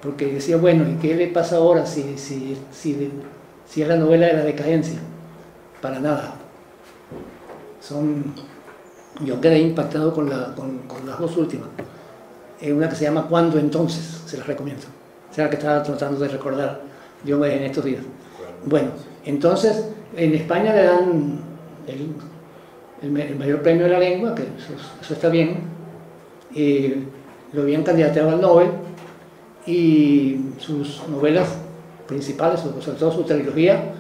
porque decía, bueno, ¿y qué le pasa ahora si es la novela de la decadencia? Para nada. Yo quedé impactado con las 2 últimas. Una que se llama ¿Cuándo entonces? Se las recomiendo. Esa es la que estaba tratando de recordar yo en estos días. Bueno, entonces en España le dan el mayor premio de la lengua, que eso está bien. Lo habían candidateado al Nobel, y sus novelas principales, sobre todo su trilogía,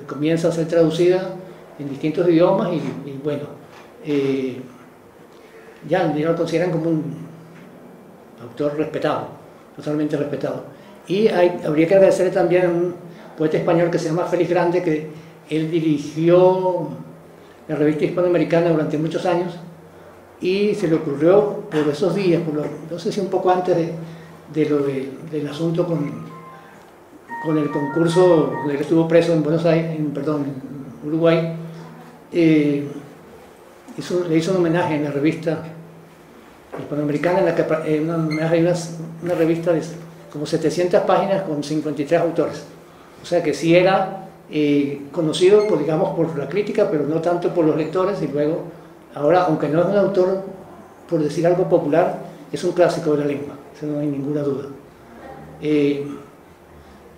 comienza a ser traducida en distintos idiomas, y bueno, ya lo consideran como un autor respetado, totalmente respetado. Y habría que agradecerle también a un poeta español que se llama Félix Grande, que él dirigió la revista hispanoamericana durante muchos años, y se le ocurrió por esos días, no sé si un poco antes del asunto con el concurso donde él estuvo preso en Buenos Aires, en Uruguay, le hizo un homenaje en la revista hispanoamericana, en la que una revista de como 700 páginas con 53 autores. O sea que sí era conocido por la crítica, pero no tanto por los lectores. Y luego, ahora, aunque no es un autor, por decir algo popular, es un clásico de la lengua, eso no hay ninguna duda.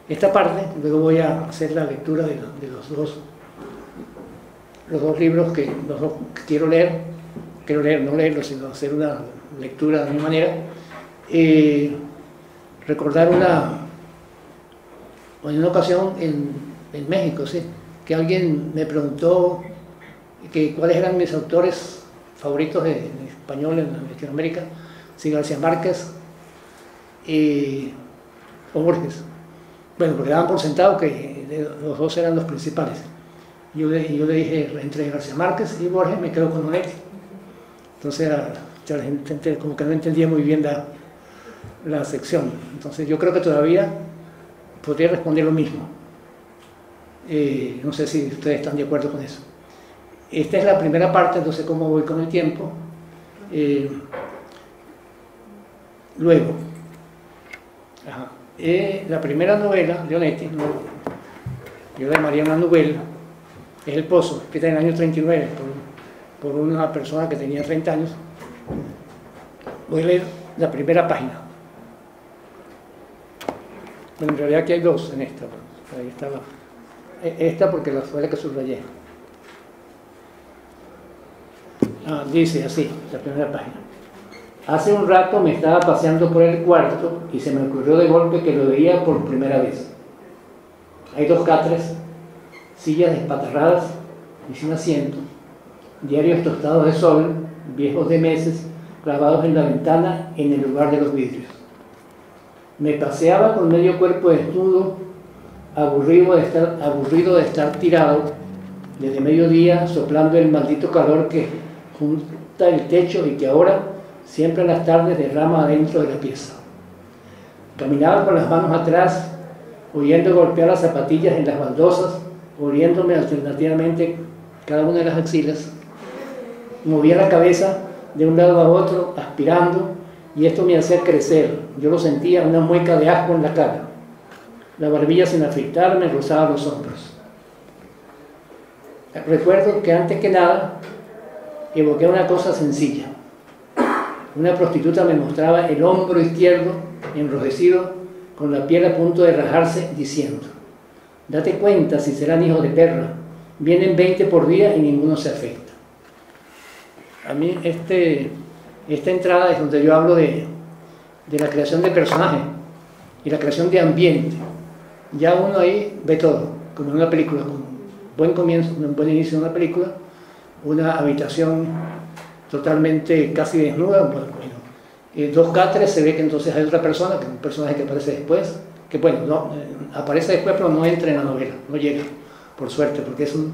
Esta parte, luego voy a hacer la lectura de los dos libros que quiero leer, no leerlos, sino hacer una lectura de mi manera, recordar en una ocasión en México, ¿sí?, que alguien me preguntó que cuáles eran mis autores favoritos en español en Latinoamérica, si García Márquez o Borges. Bueno, porque daban por sentado que los dos eran los principales. Yo le dije, entre García Márquez y Borges me quedo con Onetti. Entonces la gente como que no entendía muy bien la sección. Entonces yo creo que todavía podría responder lo mismo. No sé si ustedes están de acuerdo con eso. Esta es la primera parte, entonces cómo voy con el tiempo. Luego, la primera novela de Onetti, yo la llamaría una novela, es El Pozo, escrita en el año 39 por una persona que tenía 30 años. Voy a leer la primera página. Bueno, en realidad aquí hay dos en esta, ahí estaba. Esta porque fue la que subrayé. Dice así, la primera página. Hace un rato me estaba paseando por el cuarto y se me ocurrió de golpe que lo veía por primera vez. Hay 2 catres, sillas despatarradas y sin asiento, diarios tostados de sol, viejos de meses, clavados en la ventana en el lugar de los vidrios. Me paseaba con medio cuerpo desnudo, aburrido de estar tirado desde mediodía, soplando el maldito calor que junta el techo y que ahora, siempre en las tardes, derrama adentro de la pieza. Caminaba con las manos atrás, oyendo golpear las zapatillas en las baldosas, oliéndome alternativamente cada una de las axilas. Movía la cabeza de un lado a otro, aspirando, y esto me hacía crecer. Yo lo sentía, una mueca de asco en la cara. La barbilla sin afeitar me rozaba los hombros. Recuerdo que antes que nada evoqué una cosa sencilla. Una prostituta me mostraba el hombro izquierdo enrojecido, con la piel a punto de rajarse, diciendo: date cuenta si serán hijos de perra, vienen 20 por día y ninguno se afecta. A mí esta entrada es donde yo hablo de la creación de personajes y la creación de ambiente. Ya uno ahí ve todo, como en una película, con un buen comienzo, un buen inicio de una película, una habitación totalmente casi desnuda. Bueno, 2 catres, se ve que entonces hay otra persona, que es un personaje que aparece después, que bueno, no, aparece después pero no entra en la novela, no llega, por suerte, porque es un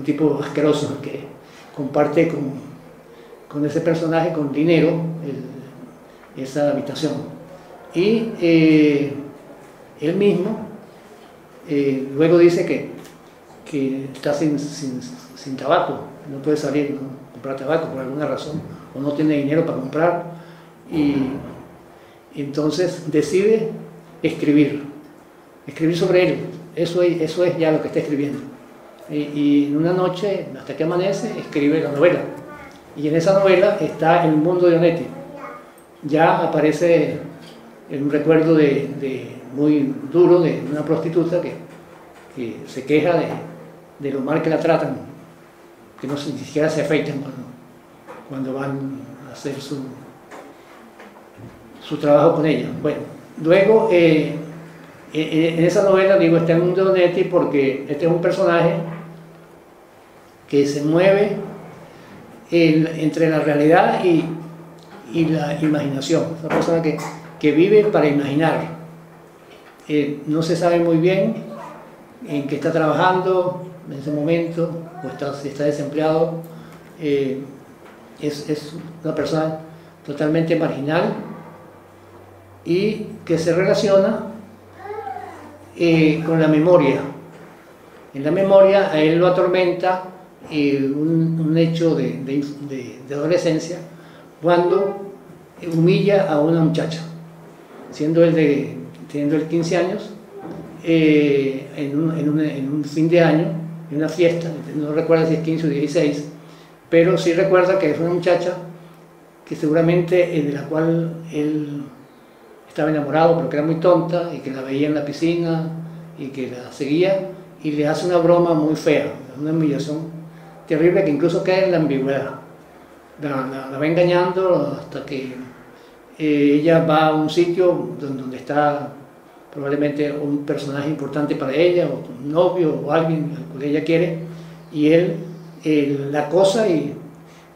tipo asqueroso que comparte con ese personaje, con dinero, esa habitación. Y él mismo luego dice que está sin tabaco, no puede salir a comprar tabaco por alguna razón, o no tiene dinero para comprar, y entonces decide escribir sobre él. Eso es ya lo que está escribiendo. Y en una noche, hasta que amanece, escribe la novela. Y en esa novela está el mundo de Onetti. Ya aparece un recuerdo muy duro de una prostituta que se queja de lo mal que la tratan, que ni siquiera se afeitan cuando van a hacer su trabajo con ella. Bueno, luego en esa novela, digo, está el mundo de Onetti porque este es un personaje que se mueve entre la realidad y la imaginación. Es una persona que vive para imaginar. No se sabe muy bien en qué está trabajando en ese momento, o si está desempleado. Es una persona totalmente marginal y que se relaciona con la memoria. En la memoria a él lo atormenta un hecho de adolescencia, cuando humilla a una muchacha, teniendo él 15 años, en un fin de año, en una fiesta, no recuerdo si es 15 o 16, pero sí recuerda que es una muchacha que seguramente de la cual él estaba enamorado, pero que era muy tonta, y que la veía en la piscina y que la seguía, y le hace una broma muy fea, una humillación terrible que incluso cae en la ambigüedad. La va engañando hasta que ella va a un sitio donde está probablemente un personaje importante para ella, o un novio, o alguien al que ella quiere, y él la acosa y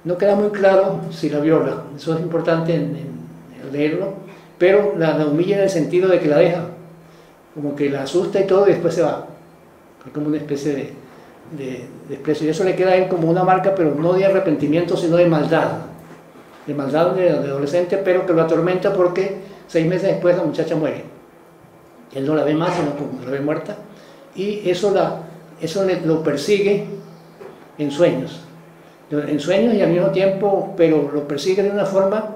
no queda muy claro si la viola. Eso es importante en leerlo, pero la humilla en el sentido de que la deja, como que la asusta y todo, y después se va. Es como una especie de desprecio, y eso le queda a él como una marca, pero no de arrepentimiento, sino de maldad de adolescente, pero que lo atormenta porque 6 meses después la muchacha muere. Él no la ve más, sino como la ve muerta, y eso lo persigue en sueños y al mismo tiempo, pero lo persigue de una forma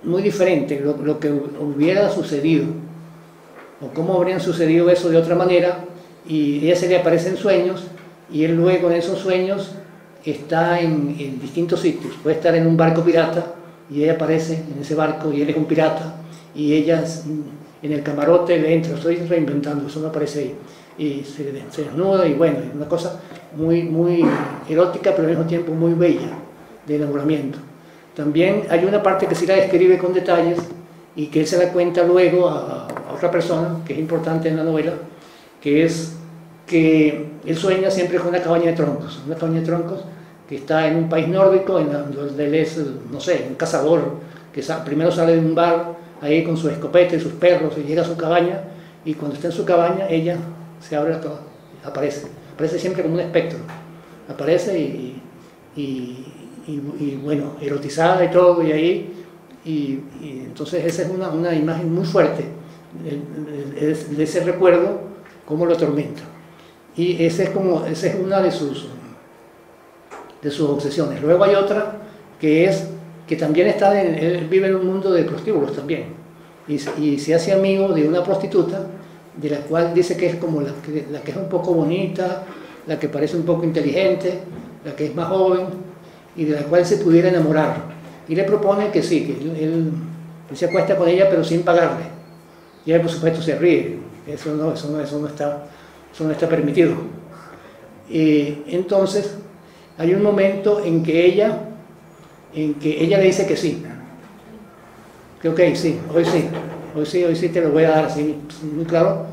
muy diferente, lo que hubiera sucedido, o cómo habrían sucedido eso de otra manera, y ella se le aparece en sueños, y él luego en esos sueños está en distintos sitios. Puede estar en un barco pirata, y ella aparece en ese barco, y él es un pirata, y ella en el camarote le entra, estoy reinventando, eso no aparece ahí, y se desnuda, y bueno, es una cosa muy, muy erótica, pero al mismo tiempo muy bella, de enamoramiento. También hay una parte que sí la describe con detalles, y que él se la cuenta luego a otra persona, que es importante en la novela, que es que él sueña siempre con una cabaña de troncos que está en un país nórdico, donde él es, no sé, un cazador, que primero sale de un bar, ahí con su escopeta y sus perros, y llega a su cabaña, y cuando está en su cabaña, ella se abre la cabaña, aparece siempre como un espectro, aparece y bueno, erotizada y todo, y entonces esa es una imagen muy fuerte de ese recuerdo, cómo lo atormenta. Y esa es una de sus obsesiones. Luego hay otra que también él vive en un mundo de prostíbulos también, y se hace amigo de una prostituta, de la cual dice que es como la que es un poco bonita, la que parece un poco inteligente, la que es más joven, y de la cual se pudiera enamorar. Y le propone que sí, que él se acuesta con ella, pero sin pagarle. Y ella, por supuesto, se ríe. Eso no está permitido. Entonces, hay un momento en que ella le dice que sí. Que ok, sí, hoy sí te lo voy a dar así, muy claro,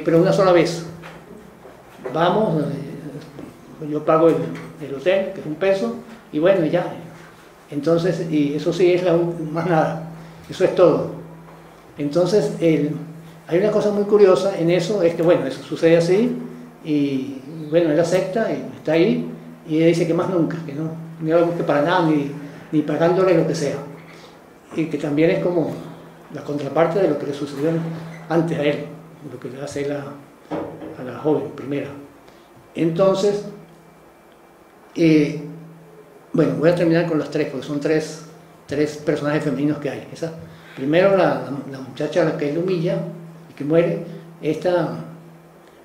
pero una sola vez. Vamos, yo pago el hotel, que es $1, y bueno, ya. Entonces, y eso sí es más nada, eso es todo. Entonces, hay una cosa muy curiosa en eso, es que bueno, eso sucede así, y bueno, él acepta, y está ahí, y ella dice que más nunca, que no lo busque para nada, ni pagándole lo que sea. Y que también es como la contraparte de lo que le sucedió antes a él, lo que le hace a la joven primera. Entonces, bueno, voy a terminar con los tres, porque son tres personajes femeninos que hay. Primero la muchacha a la que él humilla y que muere, esta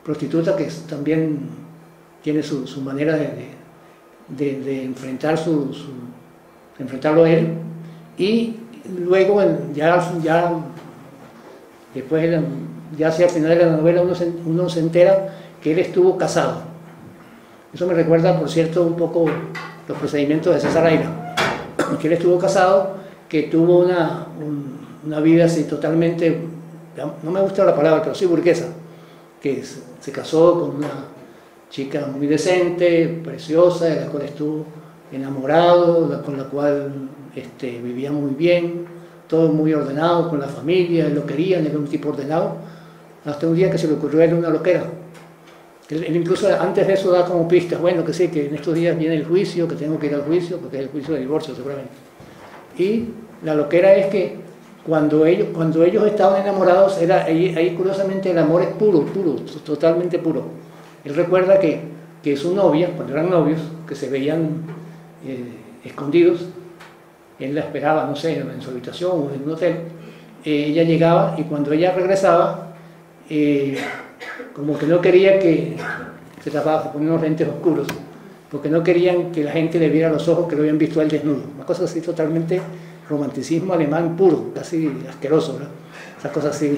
prostituta que también tiene su manera de enfrentarlo a él, y luego después ya hacia el final de la novela uno se entera que él estuvo casado. Eso me recuerda, por cierto, un poco los procedimientos de César Aira, que él estuvo casado, que tuvo una vida así totalmente, no me gusta la palabra, pero sí burguesa, que se casó con una chica muy decente, preciosa, de la cual estuvo enamorado, con la cual vivía muy bien, todo muy ordenado, con la familia, él lo quería, él era un tipo ordenado, hasta un día que se le ocurrió a él una loquera. Él incluso antes de eso da como pistas, bueno, que sí, que en estos días viene el juicio, que tengo que ir al juicio, porque es el juicio de divorcio seguramente. Y la loquera es que cuando ellos estaban enamorados, ahí curiosamente el amor es puro, totalmente puro. Él recuerda que su novia, cuando eran novios, que se veían escondidos, él la esperaba, no sé, en su habitación o en un hotel, ella llegaba, y cuando ella regresaba, como que no quería que se tapaba, se ponía unos lentes oscuros, porque no querían que la gente le viera los ojos que lo habían visto a él desnudo. Una cosa así totalmente romanticismo alemán puro, casi asqueroso, ¿verdad? Esas cosas así.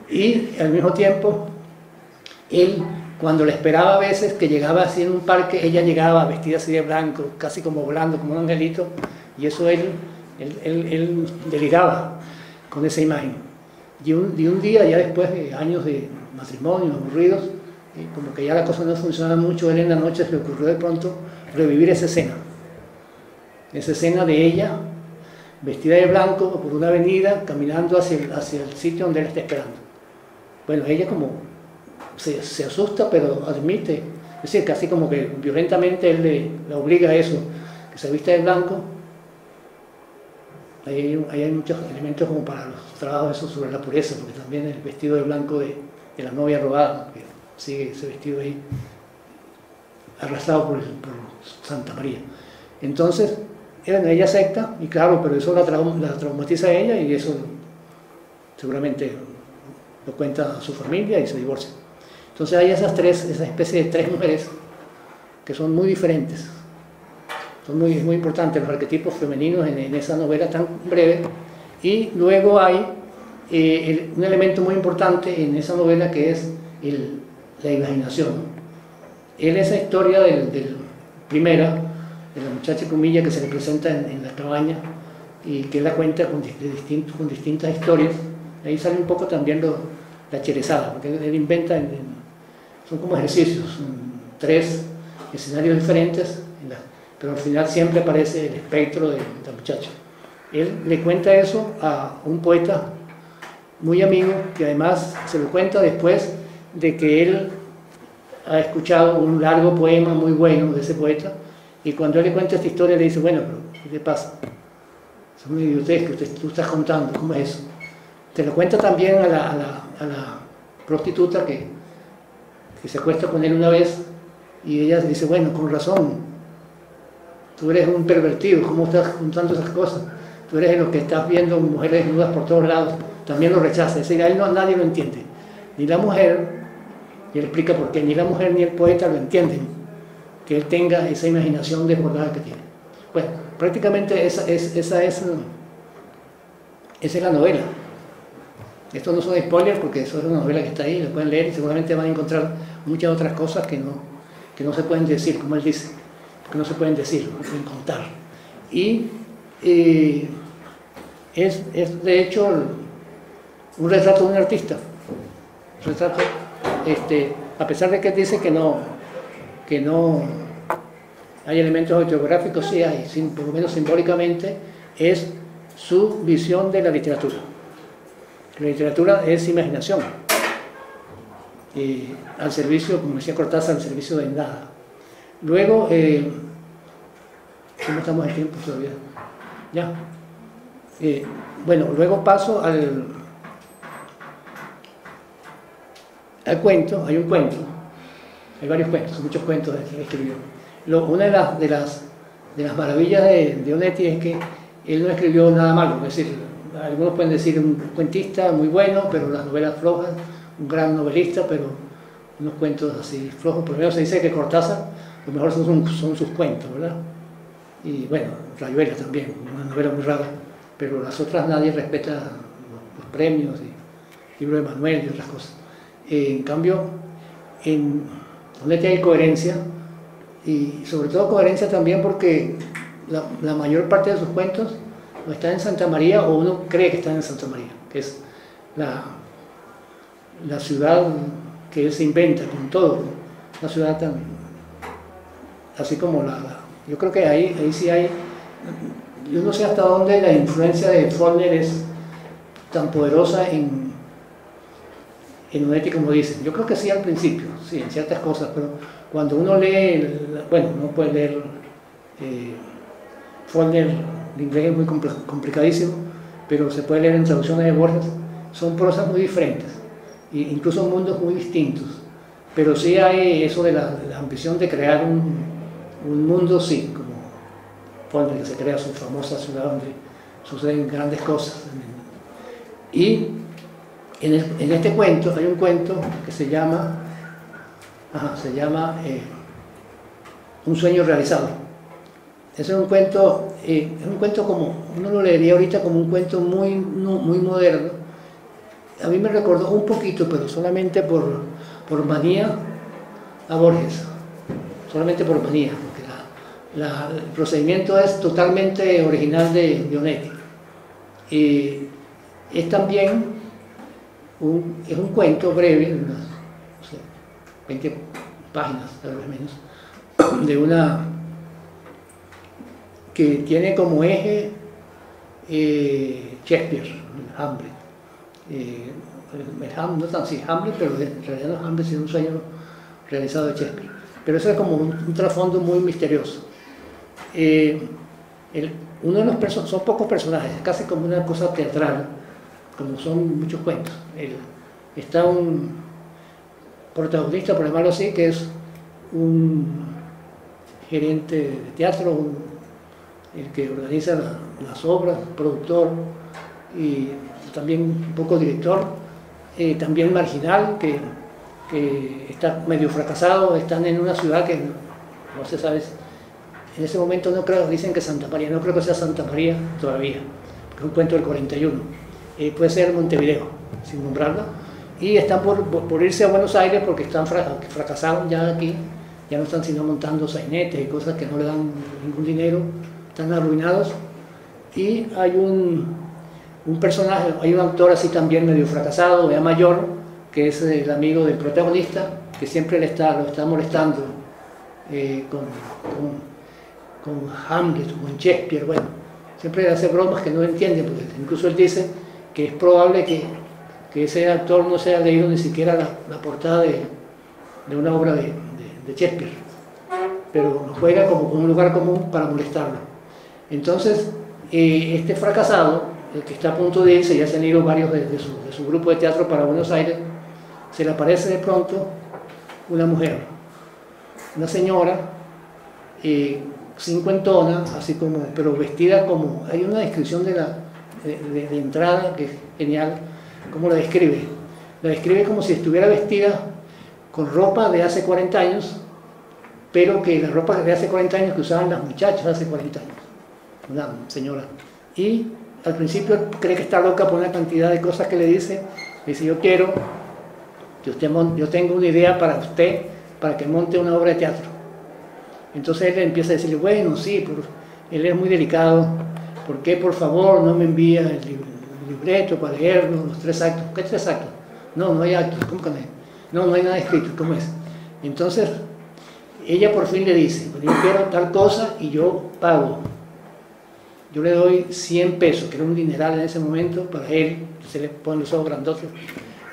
Y al mismo tiempo, él, cuando le esperaba a veces que llegaba así en un parque, ella llegaba vestida así de blanco, casi como volando, como un angelito, y eso él Él deliraba con esa imagen. Y un día, ya después de años de matrimonio, aburridos, como que ya la cosa no funcionaba mucho, él en la noche se le ocurrió de pronto revivir esa escena de ella vestida de blanco por una avenida caminando hacia el sitio donde él está esperando. Bueno, ella como se asusta, pero admite, es decir, casi como que violentamente él la obliga a eso, que se vista de blanco. Ahí hay muchos elementos como para los trabajos esos sobre la pureza, porque también el vestido de blanco de la novia robada, que sigue ese vestido ahí arrastrado por Santa María. Entonces, ella acepta, y claro, pero eso la traumatiza a ella, y eso seguramente lo cuenta a su familia y se divorcia. Entonces hay esa especie de tres mujeres que son muy diferentes. Son muy importantes los arquetipos femeninos en esa novela tan breve. Y luego hay un elemento muy importante en esa novela, que es la imaginación. En esa historia primera, de la muchacha Comilla, que se le presenta en la cabaña y que él la cuenta con distintas historias, ahí sale un poco también la cherezada, porque él inventa, son como ejercicios, son 3 escenarios diferentes, pero al final siempre aparece el espectro de la muchacha. Él le cuenta eso a un poeta muy amigo, que además se lo cuenta después de que él ha escuchado un largo poema muy bueno de ese poeta, y cuando él le cuenta esta historia le dice: bueno, pero ¿qué te pasa? Es una idiotez que tú estás contando, ¿cómo es eso? Te lo cuenta también a la prostituta que se acuesta con él una vez, y ella dice: bueno, con razón, tú eres un pervertido, ¿cómo estás contando esas cosas? Tú eres de los que estás viendo mujeres desnudas por todos lados, también lo rechaza. Es decir, a él nadie lo entiende, ni la mujer, y él explica por qué, ni la mujer ni el poeta lo entienden, que él tenga esa imaginación desbordada que tiene. Bueno, prácticamente esa es la novela. Esto no son spoilers, porque eso es una novela que está ahí, la pueden leer y seguramente van a encontrar muchas otras cosas que no se pueden decir, como él dice, que no se pueden decir, no se pueden contar. Y es de hecho un retrato de un artista. Un retrato, a pesar de que dice que no hay elementos autobiográficos, sí hay, por lo menos simbólicamente, es su visión de la literatura. La literatura es imaginación, al servicio, como decía Cortázar, al servicio de nada. Luego, ¿cómo estamos en tiempo todavía? Ya. Bueno, luego paso al cuento. Hay un cuento, hay varios cuentos, muchos cuentos que él escribió. Una de las maravillas de Onetti es que él no escribió nada malo, es decir, algunos pueden decir un cuentista muy bueno, pero las novelas flojas, un gran novelista, pero unos cuentos así flojos. Por lo menos se dice que Cortázar, lo mejor son sus cuentos, ¿verdad? Y bueno, Rayuela también, una novela muy rara, pero las otras nadie respeta los premios, y libro de Manuel y otras cosas. En cambio, en Onetti hay coherencia, y sobre todo coherencia también porque la mayor parte de sus cuentos no están en Santa María, o uno cree que están en Santa María, que es la ciudad que él se inventa con todo, una ciudad tan así como yo creo que ahí sí hay, yo no sé hasta dónde la influencia de Faulkner es tan poderosa en Onetti como dicen. Yo creo que sí al principio, sí, en ciertas cosas, pero cuando uno lee, bueno, uno puede leer Faulkner, el inglés es muy complicadísimo, pero se puede leer en traducciones de Borges, son prosas muy diferentes, e incluso mundos muy distintos, pero sí hay eso de la ambición de crear un mundo, sí, como Faulkner, que se crea su famosa ciudad donde suceden grandes cosas. Y en este cuento hay un cuento que se llama Un sueño realizado. Ese es un cuento como, uno lo leería ahorita como un cuento muy moderno. A mí me recordó un poquito, pero solamente por manía, a Borges. Solamente por manía, porque El procedimiento es totalmente original de Onetti. Es también es un cuento breve, unas, no sé, 20 páginas, tal vez menos, de una que tiene como eje Shakespeare, Hamlet. No tan así, Hamlet, pero en realidad no es Hamlet, sino un sueño realizado de Shakespeare. Pero eso es como un trasfondo muy misterioso. Uno de los son pocos personajes, casi como una cosa teatral, como son muchos cuentos. Está un protagonista, por llamarlo así, que es un gerente de teatro, el que organiza las obras, productor y también un poco director, también marginal, que está medio fracasado. Están en una ciudad que no se sabe, en ese momento no creo, dicen que Santa María, no creo que sea Santa María todavía, porque es un cuento del 41, puede ser Montevideo, sin nombrarlo, y están por irse a Buenos Aires porque están fracasados ya aquí, ya no están sino montando sainetes y cosas que no le dan ningún dinero, están arruinados. Y hay un personaje, hay un autor así también medio fracasado, ya mayor, que es el amigo del protagonista, que siempre lo está molestando con Hamlet, con Shakespeare. Bueno, siempre hace bromas que no entiende, porque incluso él dice que es probable que ese actor no se haya leído ni siquiera la portada de una obra de Shakespeare, pero lo juega como un lugar común para molestarlo. Entonces, este fracasado, el que está a punto de irse, ya se han ido varios de su grupo de teatro para Buenos Aires, se le aparece de pronto una mujer, una señora, cincuentona, así como, pero vestida como, hay una descripción de entrada que es genial, cómo la describe. La describe como si estuviera vestida con ropa de hace 40 años, pero que la ropa de hace 40 años que usaban las muchachas hace 40 años, una señora. Y al principio cree que está loca por una cantidad de cosas que le dice. Dice: yo quiero que yo tengo una idea para usted, para que monte una obra de teatro. Entonces él empieza a decirle: bueno, sí, él es muy delicado, ¿por qué por favor no me envía el libreto para leerlo, los 3 actos? ¿Qué 3 actos? No hay actos, ¿cómo que no? No hay nada escrito, ¿cómo es? Entonces ella por fin le dice: yo quiero tal cosa y yo pago. Yo le doy 100 pesos, que era un dineral en ese momento para él. Se le ponen los ojos grandotes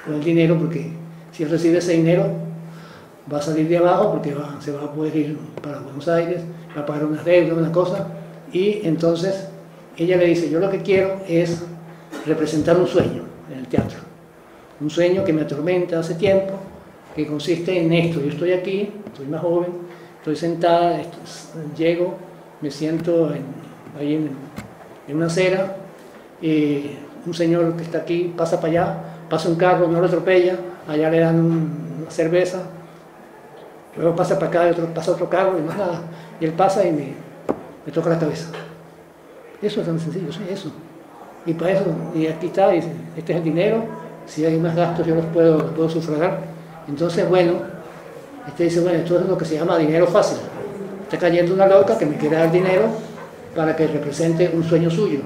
con el dinero, porque si él recibe ese dinero va a salir de abajo, porque se va a poder ir para Buenos Aires, va a pagar unas deudas, una cosa. Y entonces ella le dice: yo lo que quiero es representar un sueño en el teatro, un sueño que me atormenta hace tiempo, que consiste en esto: yo estoy aquí, soy más joven, estoy sentada, llego, me siento ahí en una acera, un señor que está aquí pasa para allá, pasa un carro, no lo atropella, allá le dan una cerveza, luego pasa para acá, pasa otro carro y más nada, y él pasa y me toca la cabeza. Eso es tan sencillo, sí, eso. Y para eso, y aquí está, dice: este es el dinero, si hay más gastos yo los puedo sufragar. Entonces, bueno, dice: bueno, esto es lo que se llama dinero fácil. Está cayendo una loca que me quiere dar dinero para que represente un sueño suyo.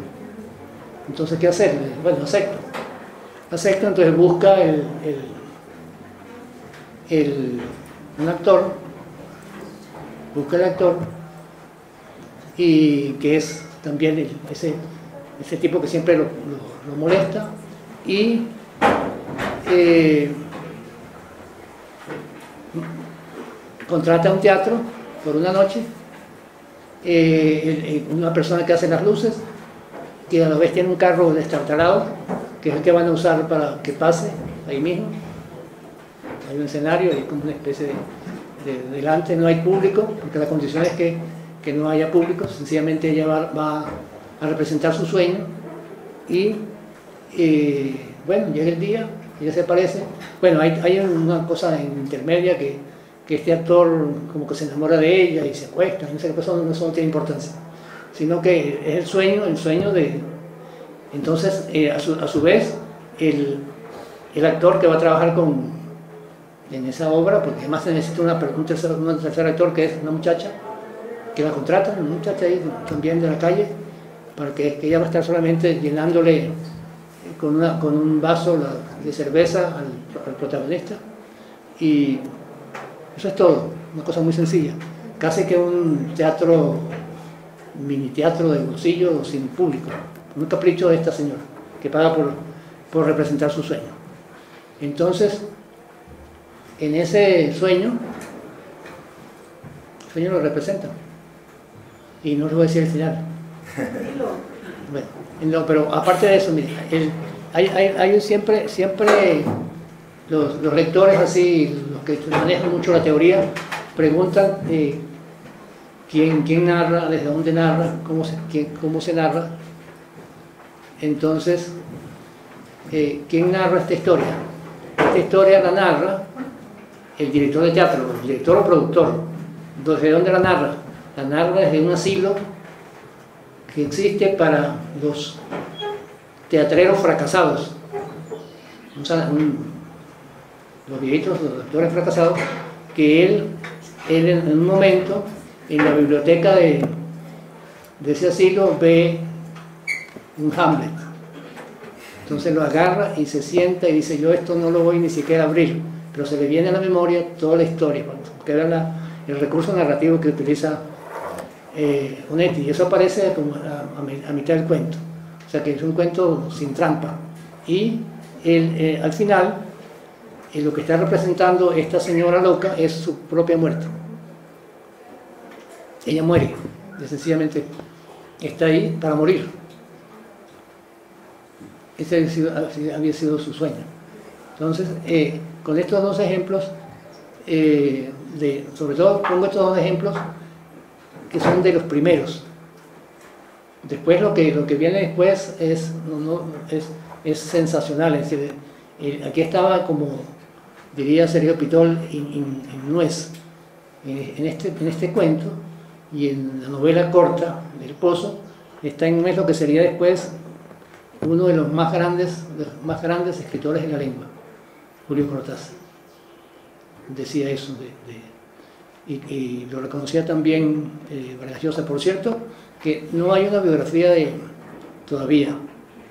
Entonces, ¿qué hacer? Bueno, acepto. Entonces busca un actor, busca el actor, y que es también ese tipo que siempre lo molesta, y contrata un teatro por una noche, una persona que hace las luces, que a la vez tiene un carro destartalado, que es el que van a usar para que pase ahí mismo. Hay un escenario, hay como una especie de delante, no hay público, porque la condición es que no haya público, sencillamente ella va a representar su sueño, y bueno, llega el día, ella se aparece. Bueno, hay una cosa intermedia que este actor como que se enamora de ella y se acuesta, no sé, eso no tiene importancia, sino que es el sueño de... Entonces, a su vez, el actor que va a trabajar en esa obra, porque además se necesita un tercer actor, que es una muchacha, que la contratan, una muchacha ahí también de la calle, para que ella va a estar solamente llenándole con un vaso de cerveza al protagonista, y eso es todo, una cosa muy sencilla, casi que un teatro, mini teatro de bolsillo sin público, un capricho de esta señora que paga por representar su sueño. Entonces, en ese sueño lo representa, y no les voy a decir el final. Bueno, no, pero aparte de eso, mira, hay siempre los lectores así, los que manejan mucho la teoría, preguntan quién narra, desde dónde narra, cómo se narra. Entonces, ¿quién narra esta historia? Esta historia la narra el director de teatro, el director o productor. ¿Desde dónde la narra? La narra desde un asilo que existe para los teatreros fracasados, los viejitos, los actores fracasados, que él en un momento en la biblioteca de ese asilo ve un Hamlet. Entonces lo agarra y se sienta y dice: yo esto no lo voy ni siquiera a abrir, pero se le viene a la memoria toda la historia, porque era el recurso narrativo que utiliza Onetti, y eso aparece como a mitad del cuento, o sea que es un cuento sin trampa, y al final lo que está representando esta señora loca es su propia muerte. Ella muere, sencillamente está ahí para morir. Ese había sido su sueño. Entonces, con estos dos ejemplos, sobre todo pongo estos dos ejemplos que son de los primeros. Después lo que viene después es sensacional. Es decir, aquí estaba, como diría Sergio Pitol, innuez en este cuento, y en la novela corta del Pozo está innuez lo que sería después uno de los más grandes escritores de la lengua, Julio Cortázar. Decía eso y lo reconocía también Vargas Llosa. Por cierto, que no hay una biografía todavía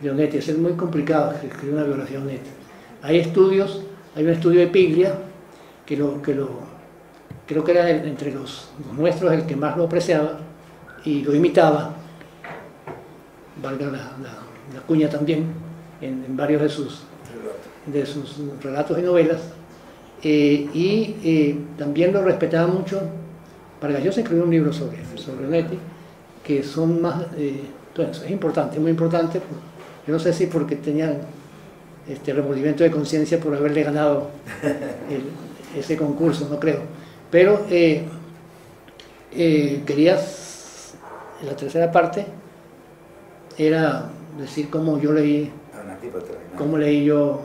de Onetti. Es muy complicado escribir una biografía de Onetti. Hay un estudio de Piglia creo que era entre los nuestros el que más lo apreciaba y lo imitaba, valga la cuña también, en varios de sus relatos y novelas. También lo respetaba mucho. Vargas Llosa escribió un libro sobre Onetti, que son más, entonces es importante, muy importante. Yo no sé si porque tenían remordimiento de conciencia por haberle ganado ese concurso, no creo, pero querías, en la tercera parte era decir cómo leí yo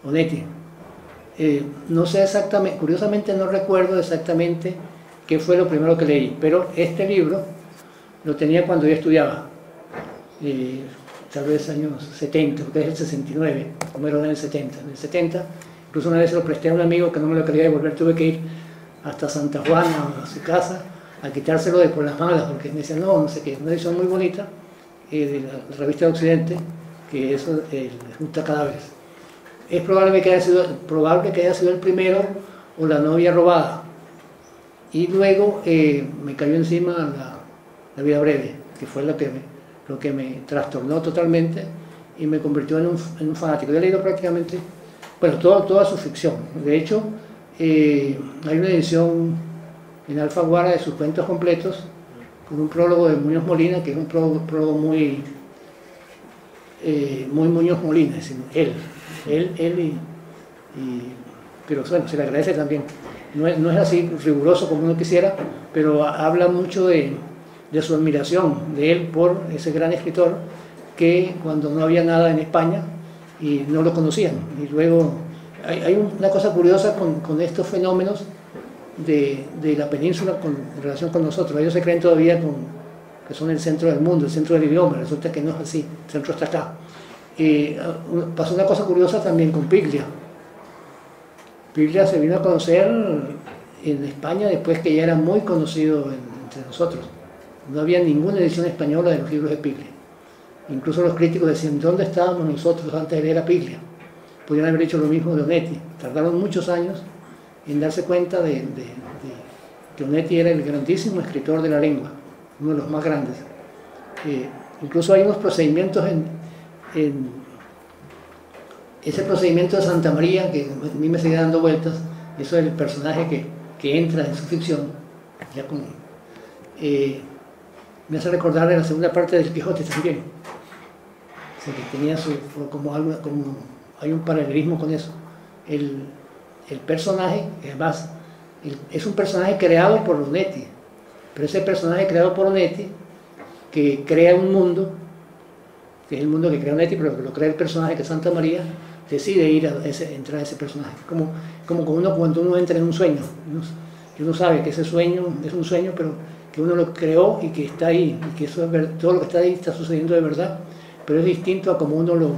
Onetti. No sé exactamente, curiosamente no recuerdo exactamente qué fue lo primero que leí, pero este libro lo tenía cuando yo estudiaba, tal vez años 70, porque es el 69, como era en el 70. En el 70, incluso una vez se lo presté a un amigo que no me lo quería devolver, tuve que ir hasta Santa Juana, a su casa, a quitárselo de por las malas, porque me decían, no sé qué, una edición muy bonita de la revista de Occidente, que eso junta cadáveres. Es probable que haya sido el primero, o La novia robada, y luego me cayó encima la vida breve, que fue lo que me trastornó totalmente y me convirtió en un fanático. Yo he leído prácticamente, bueno, toda su ficción. De hecho, hay una edición en Alfaguara de sus cuentos completos, con un prólogo de Muñoz Molina, que es un prólogo muy Muñoz Molina, es decir, él pero bueno, se le agradece también. No es así riguroso como uno quisiera, pero habla mucho de su admiración de él por ese gran escritor, que cuando no había nada en España y no lo conocían. Y luego hay una cosa curiosa con estos fenómenos de la península en relación con nosotros. Ellos se creen todavía que son el centro del mundo, el centro del idioma. Resulta que no es así, el centro está acá. Pasó una cosa curiosa también con Piglia. Piglia se vino a conocer en España después que ya era muy conocido entre nosotros. No había ninguna edición española de los libros de Piglia. Incluso los críticos decían, ¿dónde estábamos nosotros antes de leer a Piglia? Podrían haber hecho lo mismo de Onetti. Tardaron muchos años en darse cuenta de que Onetti era el grandísimo escritor de la lengua, uno de los más grandes. Incluso hay unos procedimientos en ese procedimiento de Santa María, que a mí me sigue dando vueltas, eso es el personaje que entra en su ficción, ya con, me hace recordar en la segunda parte del Quijote también. O sea, que tenía como hay un paralelismo con eso. El personaje, además, es un personaje creado por Onetti, pero ese personaje creado por Onetti, que crea un mundo, que es el mundo que crea Onetti, pero que lo crea el personaje que es Santa María, decide entrar a ese personaje. Como cuando uno entra en un sueño, que uno sabe que ese sueño es un sueño, pero que uno lo creó y que está ahí, y que todo lo que está ahí está sucediendo de verdad, pero es distinto a como uno lo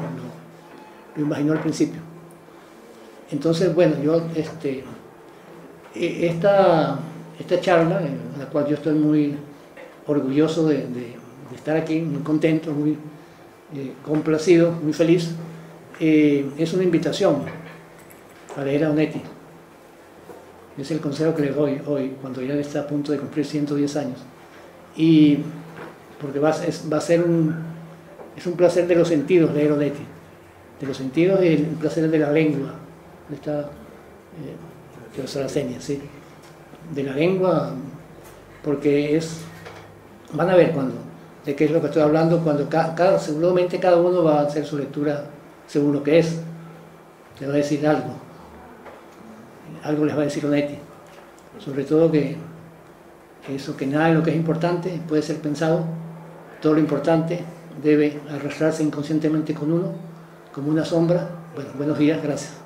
imaginó al principio. Entonces, bueno, yo esta charla, en la cual yo estoy muy orgulloso de estar aquí, muy contento, muy complacido, muy feliz, es una invitación a leer a Onetti. Es el consejo que les doy hoy, cuando ya está a punto de cumplir 110 años. Y porque va a ser un placer de los sentidos leer Onetti, de los sentidos y un placer de la lengua, de los Saracenia, ¿sí? De la lengua, porque van a ver de qué es lo que estoy hablando, cuando seguramente cada uno va a hacer su lectura según lo que es, le va a decir algo les va a decir Onetti, sobre todo que nada de lo que es importante puede ser pensado, todo lo importante debe arrastrarse inconscientemente con uno, como una sombra. Bueno, buenos días, gracias.